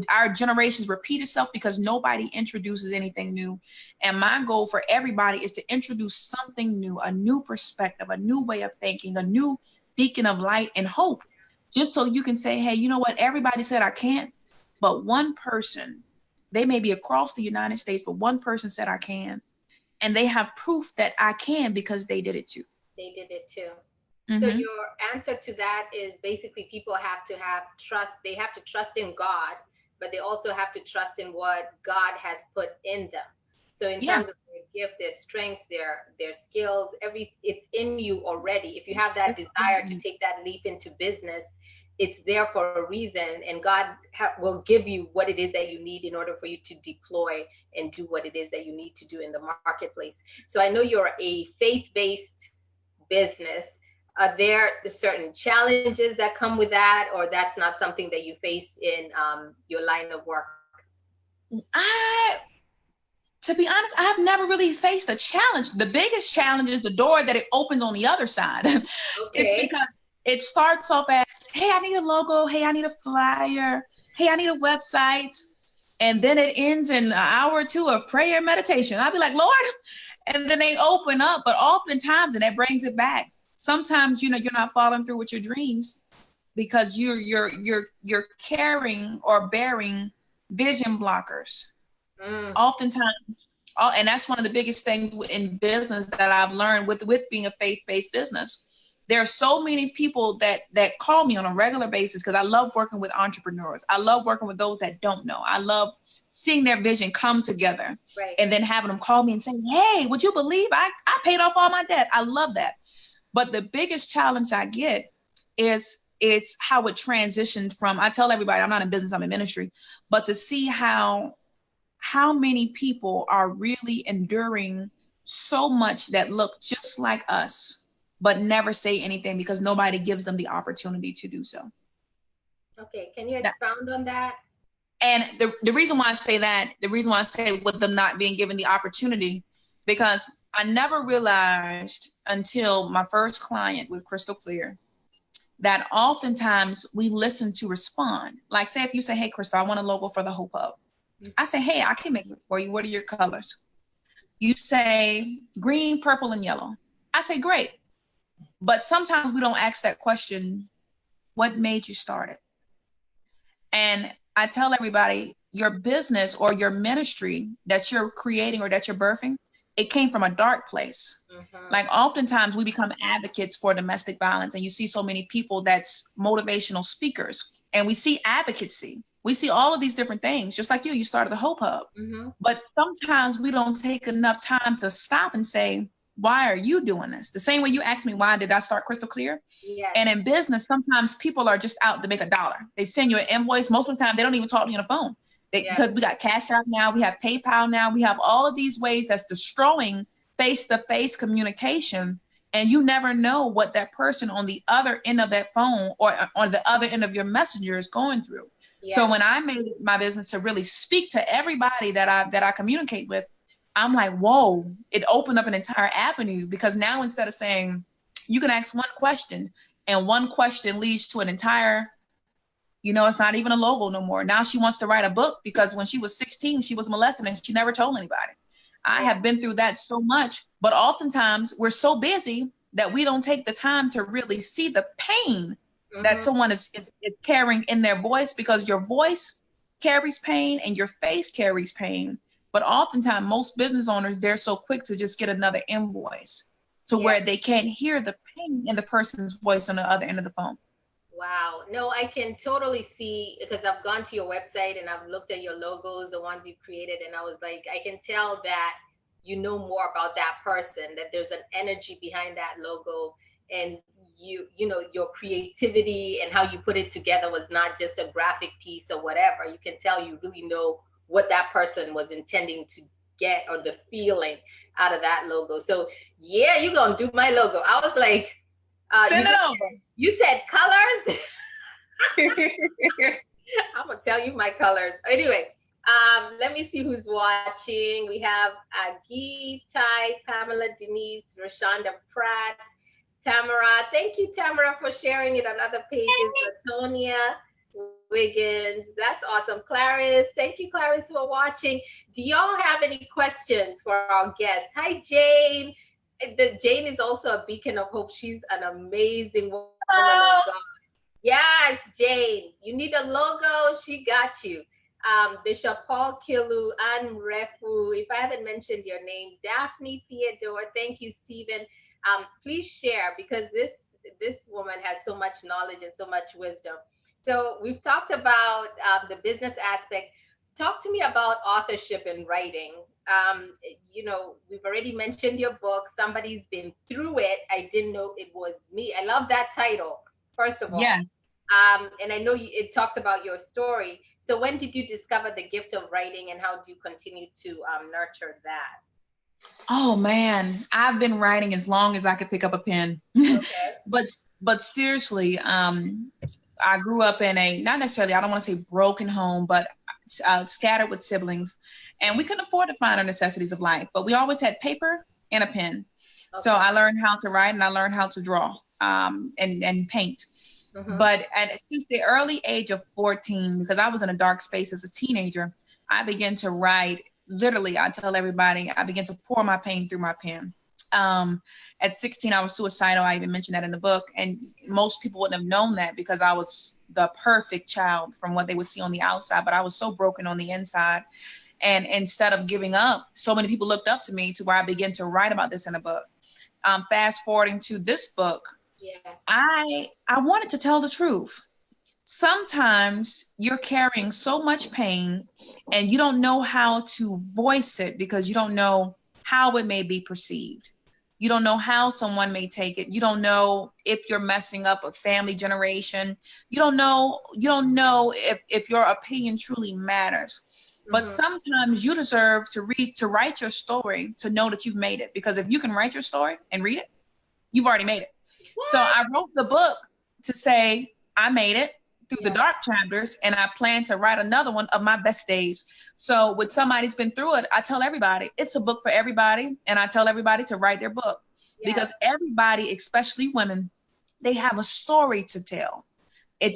our generations repeat itself because nobody introduces anything new. And my goal for everybody is to introduce something new, a new perspective, a new way of thinking, a new beacon of light and hope, just so you can say, hey, you know what? Everybody said I can't, but one person, they may be across the United States, but one person said I can. And they have proof that I can because they did it too. They did it too. So your answer to that is basically people have to have trust. They have to trust in God, but they also have to trust in what God has put in them. So in terms of their gift, their strength, their skills, it's in you already. If you have that desire to take that leap into business, it's there for a reason, and God will give you what it is that you need in order for you to deploy and do what it is that you need to do in the marketplace. So I know you're a faith-based business. Are there certain challenges that come with that, or that's not something that you face in your line of work? To be honest, I have never really faced a challenge. The biggest challenge is the door that it opens on the other side. Okay. It's because it starts off as, hey, I need a logo. Hey, I need a flyer. Hey, I need a website. And then it ends in an hour or two of prayer and meditation. I'll be like, Lord, and then they open up. But oftentimes, and that brings it back, sometimes, you're not following through with your dreams because you're carrying or bearing vision blockers. Oftentimes, and that's one of the biggest things in business that I've learned with being a faith-based business. There are so many people that call me on a regular basis because I love working with entrepreneurs. I love working with those that don't know. I love seeing their vision come together, Right. and then having them call me and say, hey, would you believe I paid off all my debt? I love that. But the biggest challenge I get is how it transitioned from, I tell everybody, I'm not in business, I'm in ministry, but to see how many people are really enduring so much that look just like us, but never say anything because nobody gives them the opportunity to do so. Okay, can you expound on that? And the reason why I say that, the reason why I say with them not being given the opportunity, because I never realized until my first client with Crystal Clear that oftentimes we listen to respond. Like, say if you say, hey, Crystal, I want a logo for the Hope Hub. I say, hey, I can make it for you. What are your colors? You say green, purple, and yellow. I say, great. But sometimes we don't ask that question, what made you start it? And I tell everybody, your business or your ministry that you're creating or that you're birthing, it came from a dark place. Mm-hmm. Like oftentimes we become advocates for domestic violence, and you see so many people that's motivational speakers, and we see advocacy. We see all of these different things, just like you started the Hope Hub. Mm-hmm. But sometimes we don't take enough time to stop and say, why are you doing this? The same way you asked me, why did I start Crystal Clear? Yes. And in business, sometimes people are just out to make $1. They send you an invoice. Most of the time, they don't even talk to you on the phone. Because we got Cash App now, we have PayPal now, we have all of these ways that's destroying face-to-face communication. And you never know what that person on the other end of that phone or on the other end of your messenger is going through. Yeah. So when I made it my business to really speak to everybody that I communicate with, I'm like, whoa, it opened up an entire avenue, because now instead of saying you can ask one question and one question leads to an entire, it's not even a logo no more. Now she wants to write a book because when she was 16, she was molested and she never told anybody. I have been through that so much, but oftentimes we're so busy that we don't take the time to really see the pain that someone is carrying in their voice, because your voice carries pain and your face carries pain. But oftentimes most business owners, they're so quick to just get another invoice to where they can't hear the pain in the person's voice on the other end of the phone. Wow. No, I can totally see, because I've gone to your website and I've looked at your logos, the ones you've created, and I was like, I can tell that you know more about that person, that there's an energy behind that logo, and your creativity and how you put it together was not just a graphic piece or whatever. You can tell you really know what that person was intending to get, or the feeling out of that logo. So yeah, you're gonna do my logo. I was like, send it over. You said colors. I'm gonna tell you my colors. Anyway, let me see who's watching. We have Agi, Ty, Pamela, Denise, Rashonda Pratt, Tamara. Thank you, Tamara, for sharing it on other pages. Latonia Wiggins, that's awesome. Clarice, thank you, Clarice, for watching. Do y'all have any questions for our guests? Hi, Jane. Jane is also a beacon of hope. She's an amazing woman of God. Yes, Jane, you need a logo, she got you. Bishop Paul Kilu, Anne Refu, if I haven't mentioned your names, Daphne Theodore, thank you, Stephen. Please share, because this woman has so much knowledge and so much wisdom. So we've talked about the business aspect. Talk to me about authorship and writing. We've already mentioned your book. Somebody's been through it. I didn't know it was me. I love that title, first of all. Yeah. And I know it talks about your story. So when did you discover the gift of writing, and how do you continue to nurture that? Oh man, I've been writing as long as I could pick up a pen. Okay. But seriously, I grew up in not necessarily, I don't want to say broken home, but scattered with siblings. And we couldn't afford to find our necessities of life, but we always had paper and a pen. Okay. So I learned how to write and I learned how to draw and paint. Mm-hmm. But since the early age of 14, because I was in a dark space as a teenager, I began to write. Literally, I tell everybody, I began to pour my pain through my pen. At 16, I was suicidal. I even mentioned that in the book. And most people wouldn't have known that, because I was the perfect child from what they would see on the outside, but I was so broken on the inside. And instead of giving up, so many people looked up to me, to where I began to write about this in a book. Fast forwarding to this book, I wanted to tell the truth. sometimes you're carrying so much pain and you don't know how to voice it because you don't know how it may be perceived. You don't know how someone may take it. You don't know if you're messing up a family generation. You don't know if your opinion truly matters. But Mm-hmm. sometimes you deserve to write your story to know that you've made it. Because if you can write your story and read it, you've already made it. So What? I wrote the book to say I made it through the Yeah. dark chapters, and I plan to write another one of my best days. So when somebody's been through it, I tell everybody it's a book for everybody, and I tell everybody to write their book Yes. because everybody, especially women, they have a story to tell.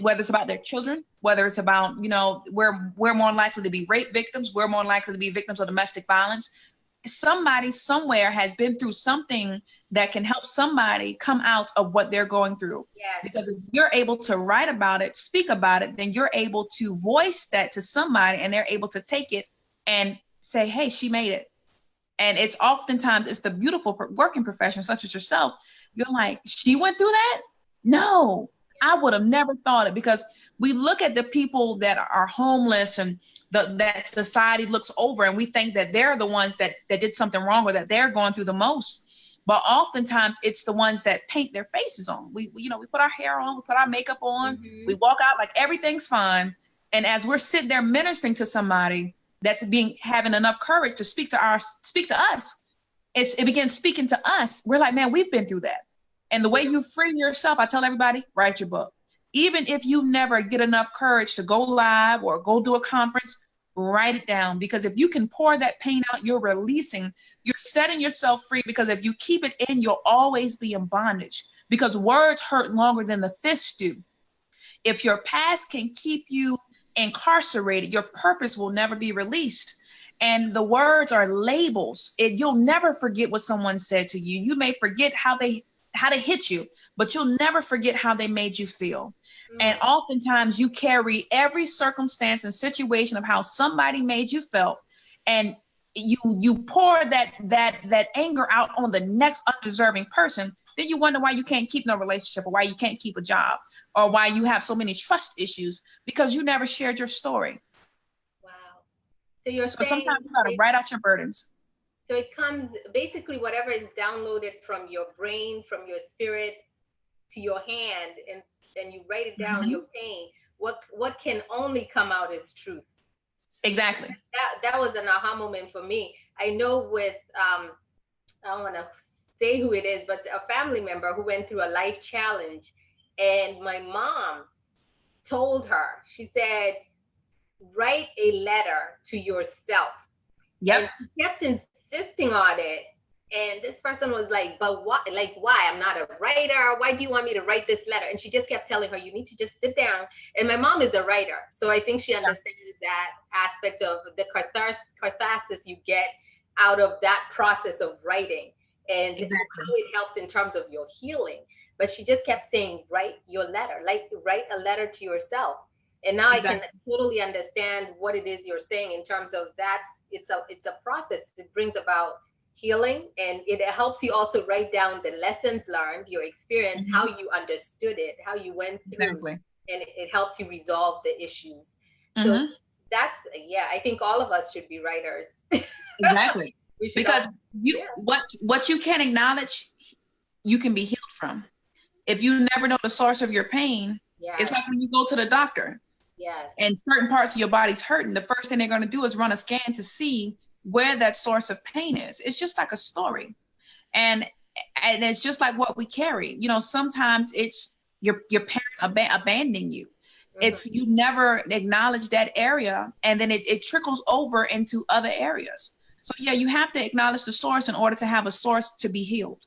Whether it's about their children, whether it's about, we're more likely to be rape victims, we're more likely to be victims of domestic violence. Somebody somewhere has been through something that can help somebody come out of what they're going through. Yes. Because if you're able to write about it, speak about it, then you're able to voice that to somebody and they're able to take it and say, hey, she made it. And it's oftentimes, it's the beautiful working profession such as yourself. You're like, she went through that? No, I would have never thought it, because we look at the people that are homeless and that society looks over and we think that they're the ones that did something wrong or that they're going through the most. But oftentimes it's the ones that paint their faces on. We put our hair on, we put our makeup on, Mm-hmm. we walk out like everything's fine. And as we're sitting there ministering to somebody that's having enough courage to speak to us, it begins speaking to us. We're like, man, we've been through that. And the way you free yourself, I tell everybody, write your book. Even if you never get enough courage to go live or go do a conference, write it down. Because if you can pour that pain out, you're setting yourself free. Because if you keep it in, you'll always be in bondage. Because words hurt longer than the fists do. If your past can keep you incarcerated, your purpose will never be released. And the words are labels. You'll never forget what someone said to you. You may forget how they hit you, but you'll never forget how they made you feel. And oftentimes you carry every circumstance and situation of how somebody made you feel, and you pour that anger out on the next undeserving person. Then you wonder why you can't keep no relationship, or why you can't keep a job, or why you have so many trust issues, because you never shared your story. Wow. So you're So saying sometimes you got to write out your burdens. so it comes basically whatever is downloaded from your brain, from your spirit to your hand, and you write it down, Mm-hmm. your pain. What can only come out is truth. Exactly. That was an aha moment for me. I know with I don't want to say who it is, but a family member who went through a life challenge, and my mom told her, she said, write a letter to yourself. Yep. And she kept insisting on it. And this person was like, but why? Like, why? I'm not a writer. Why do you want me to write this letter? And she just kept telling her, you need to just sit down. And my mom is a writer. So I think she understands that aspect of the catharsis you get out of that process of writing, and Exactly. how it helps in terms of your healing. But she just kept saying, write your letter, like write a letter to yourself. And now Exactly. I can totally understand what it is you're saying in terms of it's a process. It brings about healing, and it helps you also write down the lessons learned, your experience, Mm-hmm. how you understood it, how you went through, Exactly. and it helps you resolve the issues. So Mm-hmm. that's, yeah, I think all of us should be writers. Exactly. We should Because all, you yeah. what you can acknowledge, you can be healed from. If you never know the source of your pain, it's Yes, like when you go to the doctor yes, and certain parts of your body's hurting, the first thing they're going to do is run a scan to see where that source of pain is. It's just like a story. And it's just like what we carry. Sometimes it's your parent abandoning you. hmm, It's you never acknowledge that area, and then it trickles over into other areas. So yeah, you have to acknowledge the source in order to have a source to be healed.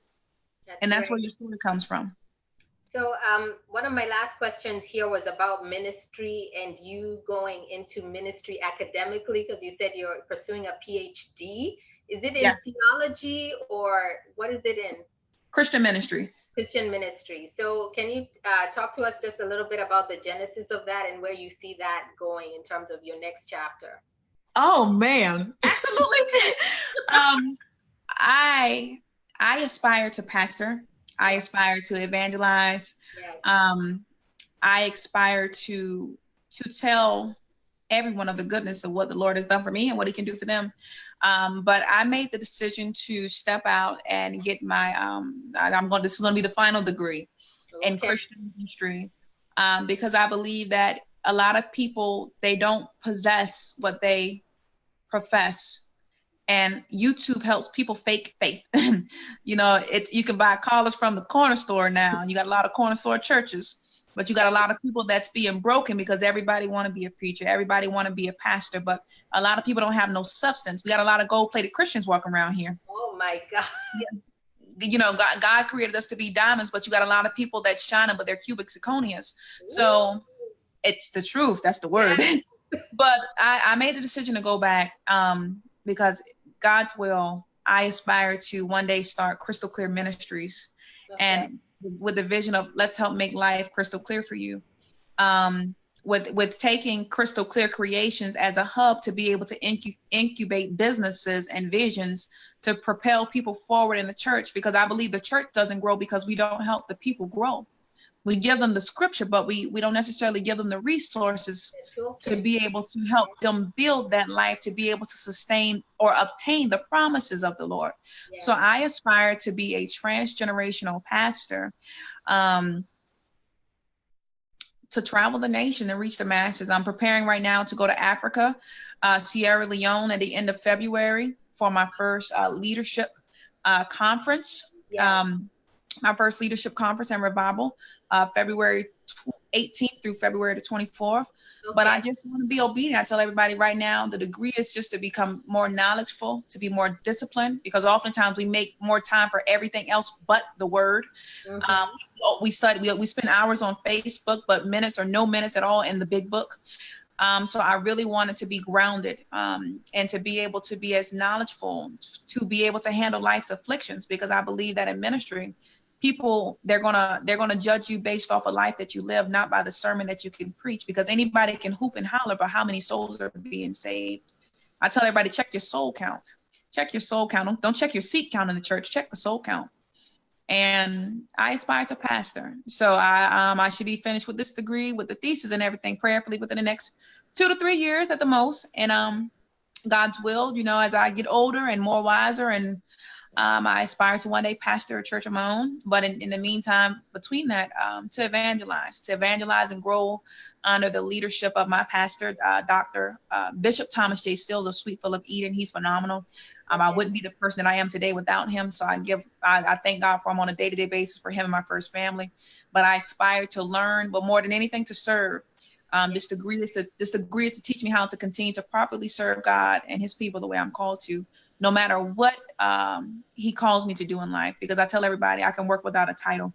And that's that's where right. your story comes from. So, one of my last questions here was about ministry and you going into ministry academically, because you said you're pursuing a PhD. Is it in Yes. theology, or what is it in? Christian ministry. Christian ministry. So, can you talk to us just a little bit about the genesis of that and where you see that going in terms of your next chapter? Oh man, absolutely. um, I I aspire to pastor. I aspire to evangelize. Yes. Um, I aspire to tell everyone of the goodness of what the Lord has done for me and what he can do for them. But I made the decision to step out and get my, this is going to be the final degree in Christian history, because I believe that a lot of people, they don't possess what they profess. And YouTube helps people fake faith. You know, you can buy collars from the corner store now. You got a lot of corner store churches, but you got a lot of people that's being broken because everybody want to be a preacher. Everybody want to be a pastor, but a lot of people don't have no substance. We got a lot of gold-plated Christians walking around here. Oh my God. Yeah. You know, God created us to be diamonds, but you got a lot of people that shine, but they're cubic zirconias. So it's the truth. That's the word. But I made a decision to go back because God's will, I aspire to one day start Crystal Clear Ministries, and with the vision of let's help make life crystal clear for you. With taking Crystal Clear Creations as a hub to be able to incubate businesses and visions to propel people forward in the church, because I believe the church doesn't grow because we don't help the people grow. We give them the scripture, but we don't necessarily give them the resources to be able to help them build that life, to be able to sustain or obtain the promises of the Lord. Yes. So I aspire to be a transgenerational pastor, to travel the nation and reach the masses. I'm preparing right now to go to Africa, Sierra Leone at the end of February for my first leadership conference. Yeah. My first leadership conference and revival, February 18th through February the 24th. Okay. But I just want to be obedient. I tell everybody right now, the degree is just to become more knowledgeable, to be more disciplined, because oftentimes we make more time for everything else but the word. Mm-hmm. We study, we spend hours on Facebook, but minutes or no minutes at all in the big book. So I really wanted to be grounded and to be able to be as knowledgeable, to be able to handle life's afflictions, because I believe that in ministry, people, they're gonna judge you based off a life that you live, not by the sermon that you can preach, because anybody can hoop and holler about how many souls are being saved. I tell everybody, check your soul count. Check your soul count. Don't check your seat count in the church. Check the soul count. And I aspire to pastor. So I should be finished with this degree, with the thesis and everything, prayerfully within the next 2 to 3 years at the most. And God's will, you know, as I get older and more wiser, and I aspire to one day pastor a church of my own. But in the meantime, between that, to evangelize and grow under the leadership of my pastor, Dr. Bishop Thomas J. Stills of Sweetfield of Eden. He's phenomenal. I wouldn't be the person that I am today without him. So I thank God for him on a day-to-day basis, for him and my first family. But I aspire to learn, but more than anything, to serve. This degree is to teach me how to continue to properly serve God and his people the way I'm called to, no matter what he calls me to do in life. Because I tell everybody, I can work without a title.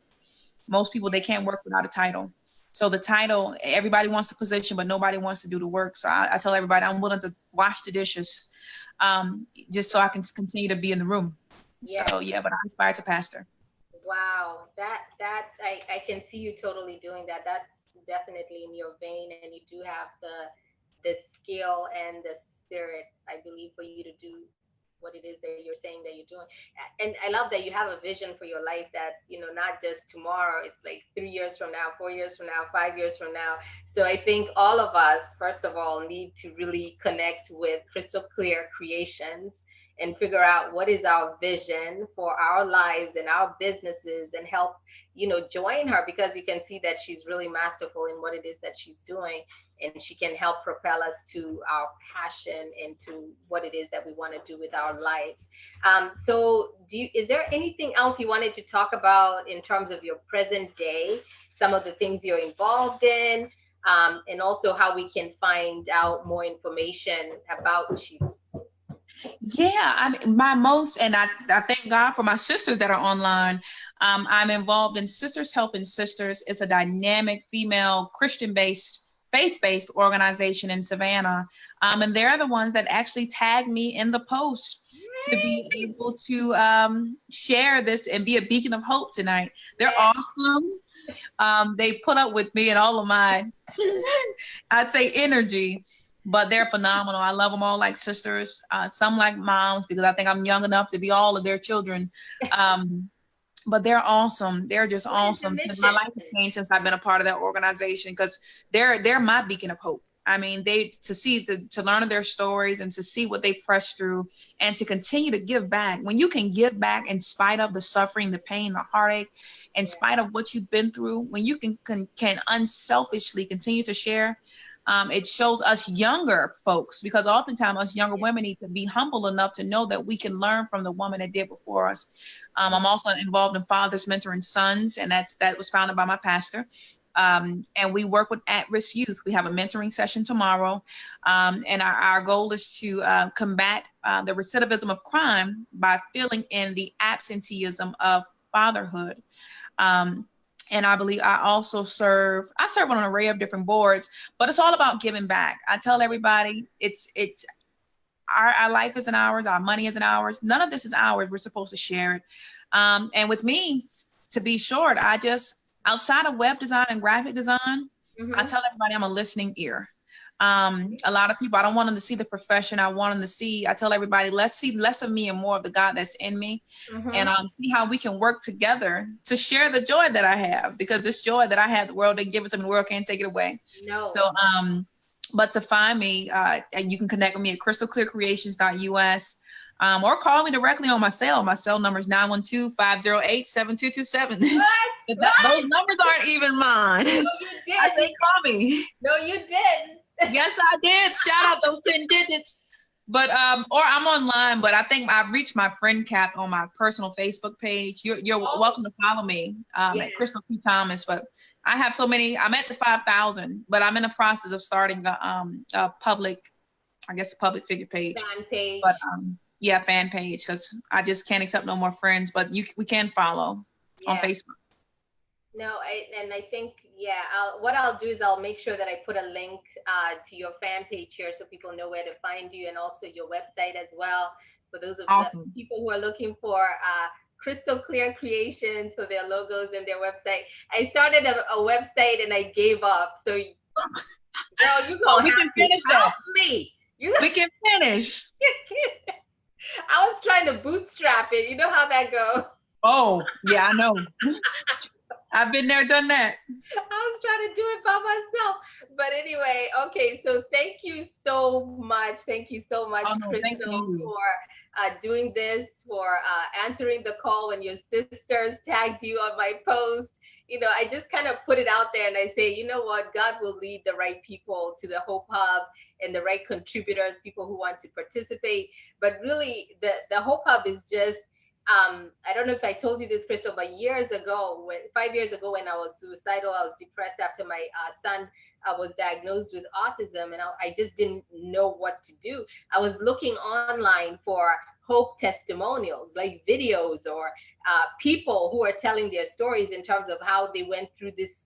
Most people, they can't work without a title. So the title, everybody wants the position, but nobody wants to do the work. So I tell everybody, I'm willing to wash the dishes, just so I can continue to be in the room. Yes. So yeah, but I aspire to pastor. Wow, that I can see you totally doing that. That's definitely in your vein, and you do have the skill and the spirit, I believe, for you to do what it is that you're saying that you're doing. And I love that you have a vision for your life that's, you know, not just tomorrow. It's like 3 years from now, 4 years from now, 5 years from now. So I think all of us, first of all, need to really connect with Crystal Clear Creations and figure out what is our vision for our lives and our businesses, and help, you know, join her, because you can see that she's really masterful in what it is that she's doing, and she can help propel us to our passion and to what it is that we want to do with our lives. So is there anything else you wanted to talk about in terms of your present day, some of the things you're involved in, and also how we can find out more information about you? Yeah, I mean, I thank God for my sisters that are online. I'm involved in Sisters Helping Sisters. It's a dynamic female Christian-based, faith-based organization in Savannah. And they're the ones that actually tagged me in the post to be able to share this and be a beacon of hope tonight. They're awesome. They put up with me and all of my, I'd say, energy. But they're phenomenal. I love them all like sisters, some like moms, because I think I'm young enough to be all of their children. but they're awesome. They're just What is the awesome. Since my mission? life has changed since I've been a part of that organization, because they're my beacon of hope. I mean, to learn of their stories and to see what they pressed through and to continue to give back. When you can give back in spite of the suffering, the pain, the heartache, in Yeah. spite of what you've been through, when you can unselfishly continue to share, it shows us younger folks, because oftentimes us younger Yeah. women need to be humble enough to know that we can learn from the woman that did before us. I'm also involved in Fathers Mentoring Sons, and that was founded by my pastor. And we work with at-risk youth. We have a mentoring session tomorrow, and our goal is to combat the recidivism of crime by filling in the absenteeism of fatherhood. Um, and I believe I serve on an array of different boards, but it's all about giving back. I tell everybody it's our life isn't ours, our money isn't ours. None of this is ours. We're supposed to share it. And with me, to be short, outside of web design and graphic design, I Mm-hmm. tell everybody I'm a listening ear. A lot of people, I don't want them to see the profession. I tell everybody, let's see less of me and more of the God that's in me, and Mm-hmm. see how we can work together to share the joy that I have, because this joy that I have, the world didn't give it to me, the world can't take it away. No. So, but to find me, you can connect with me at crystalclearcreations.us, or call me directly on my cell. My cell number is 912-508-7227. What? Those numbers aren't even mine. No, you I say, didn't. call me. No, you didn't. Yes, I did. Shout out those 10 digits. But or I'm online, but I think I've reached my friend cap on my personal Facebook page. You're Oh, welcome to follow me yes. at Crystal P. Thomas. But I have so many. I'm at the 5,000, but I'm in the process of starting a public, I guess, a public figure page. Fan But page. yeah, fan page, because I just can't accept no more friends. But we can follow on Yeah. Facebook. No, and I think, yeah, what I'll do is I'll make sure that I put a link to your fan page here so people know where to find you, and also your website as well, for those of the Awesome. people who are looking for crystal clear creations for their logos and their website. I started a website and I gave up. So, girl, you're Oh, going to we have can to finish help that. me. You We can finish. I was trying to bootstrap it. You know how that goes. Oh, yeah, I know. I've been there, done that. I was trying to do it by myself. But anyway, okay. So thank you so much. Thank you so much, Oh no, thank Crystal, you. for doing this, for answering the call when your sisters tagged you on my post. I just kind of put it out there and I say, you know what? God will lead the right people to the Hope Hub and the right contributors, people who want to participate. But really, the Hope Hub is just I don't know if I told you this, Crystal, but years ago, 5 years ago, when I was suicidal, I was depressed after my son was diagnosed with autism, and I just didn't know what to do. I was looking online for hope testimonials, like videos or people who are telling their stories in terms of how they went through this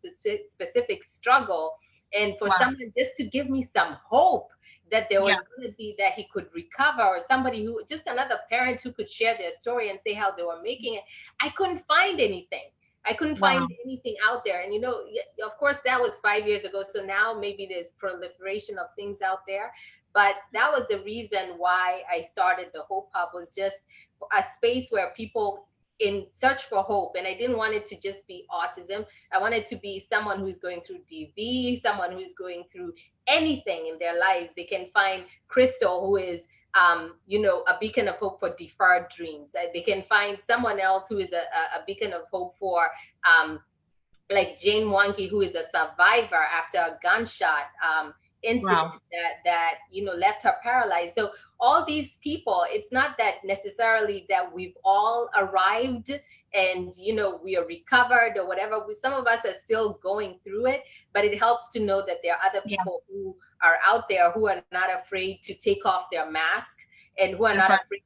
specific struggle, and for Wow. someone just to give me some hope that there was Yeah. going to be, that he could recover, or somebody who, just another parent who could share their story and say how they were making it. I couldn't find anything. I couldn't Wow. find anything out there. And of course, that was 5 years ago. So now maybe there's proliferation of things out there. But that was the reason why I started the Hope Hub, was just a space where people in search for hope. And I didn't want it to just be autism. I wanted to be someone who's going through DV, someone who's going through anything in their lives. They can find Crystal, who is a beacon of hope for deferred dreams. They can find someone else who is a beacon of hope for like Jane Wangi, who is a survivor after a gunshot incident Wow. that left her paralyzed. So all these people, it's not that necessarily that we've all arrived and we are recovered or whatever. Some of us are still going through it, but it helps to know that there are other Yeah. people who are out there who are not afraid to take off their mask, and who are That's not right. afraid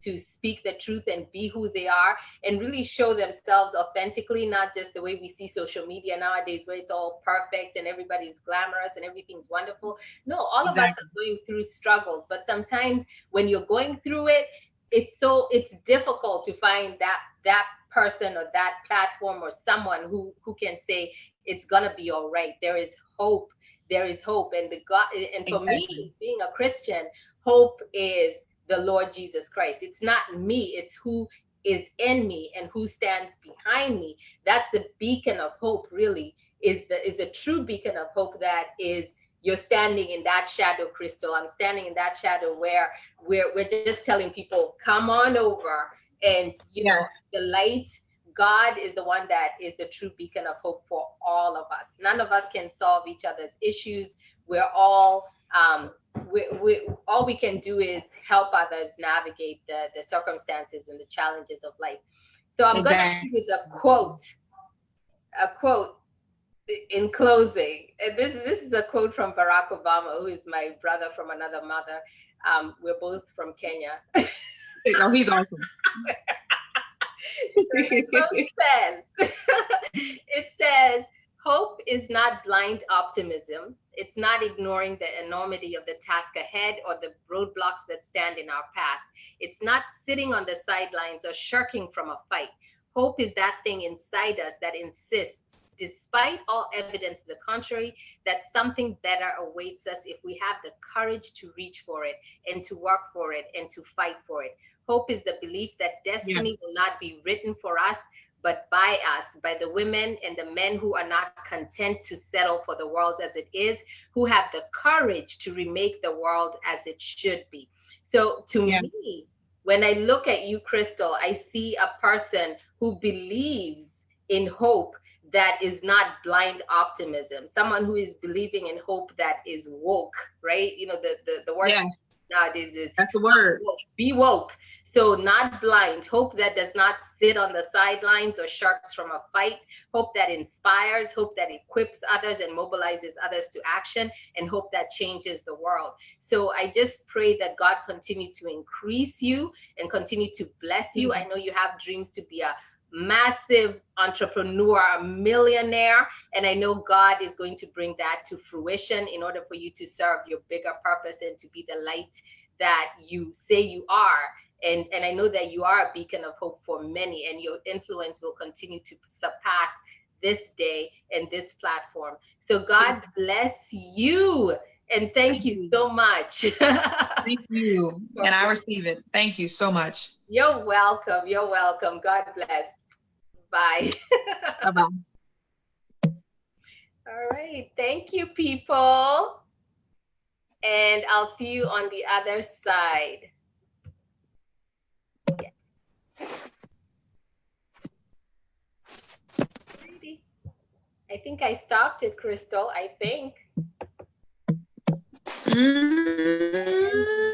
to speak the truth and be who they are and really show themselves authentically, not just the way we see social media nowadays, where it's all perfect and everybody's glamorous and everything's wonderful. No, all of us Exactly. are going through struggles, but sometimes when you're going through it, it's difficult to find that person or that platform or someone who can say it's gonna be all right. There is hope. There is hope. And the God, and for Exactly. me, being a Christian, hope is the Lord Jesus Christ. It's not me, it's who is in me and who stands behind me. That's the beacon of hope, really, is the true beacon of hope. That is, you're standing in that shadow, Crystal. I'm standing in that shadow where we're just telling people, come on over. And Yes, the light, God is the one that is the true beacon of hope for all of us. None of us can solve each other's issues. We're all all we can do is help others navigate the circumstances and the challenges of life. So I'm going to exactly. end with a quote in closing. And this is a quote from Barack Obama, who is my brother from another mother. We're both from Kenya. Oh, he's awesome. So the quote says, it says, hope is not blind optimism. It's not ignoring the enormity of the task ahead or the roadblocks that stand in our path. It's not sitting on the sidelines or shirking from a fight. Hope is that thing inside us that insists, despite all evidence to the contrary, that something better awaits us if we have the courage to reach for it and to work for it and to fight for it. Hope is the belief that Yes, destiny will not be written for us, but by us, by the women and the men who are not content to settle for the world as it is, who have the courage to remake the world as it should be. So to yes, me, when I look at you, Crystal, I see a person who believes in hope that is not blind optimism, someone who is believing in hope that is woke, right? The word yes. nowadays is That's the word. woke. Be woke. So not blind, hope that does not sit on the sidelines or sharks from a fight, hope that inspires, hope that equips others and mobilizes others to action, and hope that changes the world. So I just pray that God continue to increase you and continue to bless you. I know you have dreams to be a massive entrepreneur, a millionaire, and I know God is going to bring that to fruition in order for you to serve your bigger purpose and to be the light that you say you are. And I know that you are a beacon of hope for many, and your influence will continue to surpass this day and this platform. So God bless you, and thank Thank you you. so much. Thank you. And I receive it. Thank you so much. You're welcome. You're welcome. God bless. Bye. Bye-bye. All right. Thank you, people. And I'll see you on the other side. Alrighty. I think I stopped it, Crystal. I think. Mm.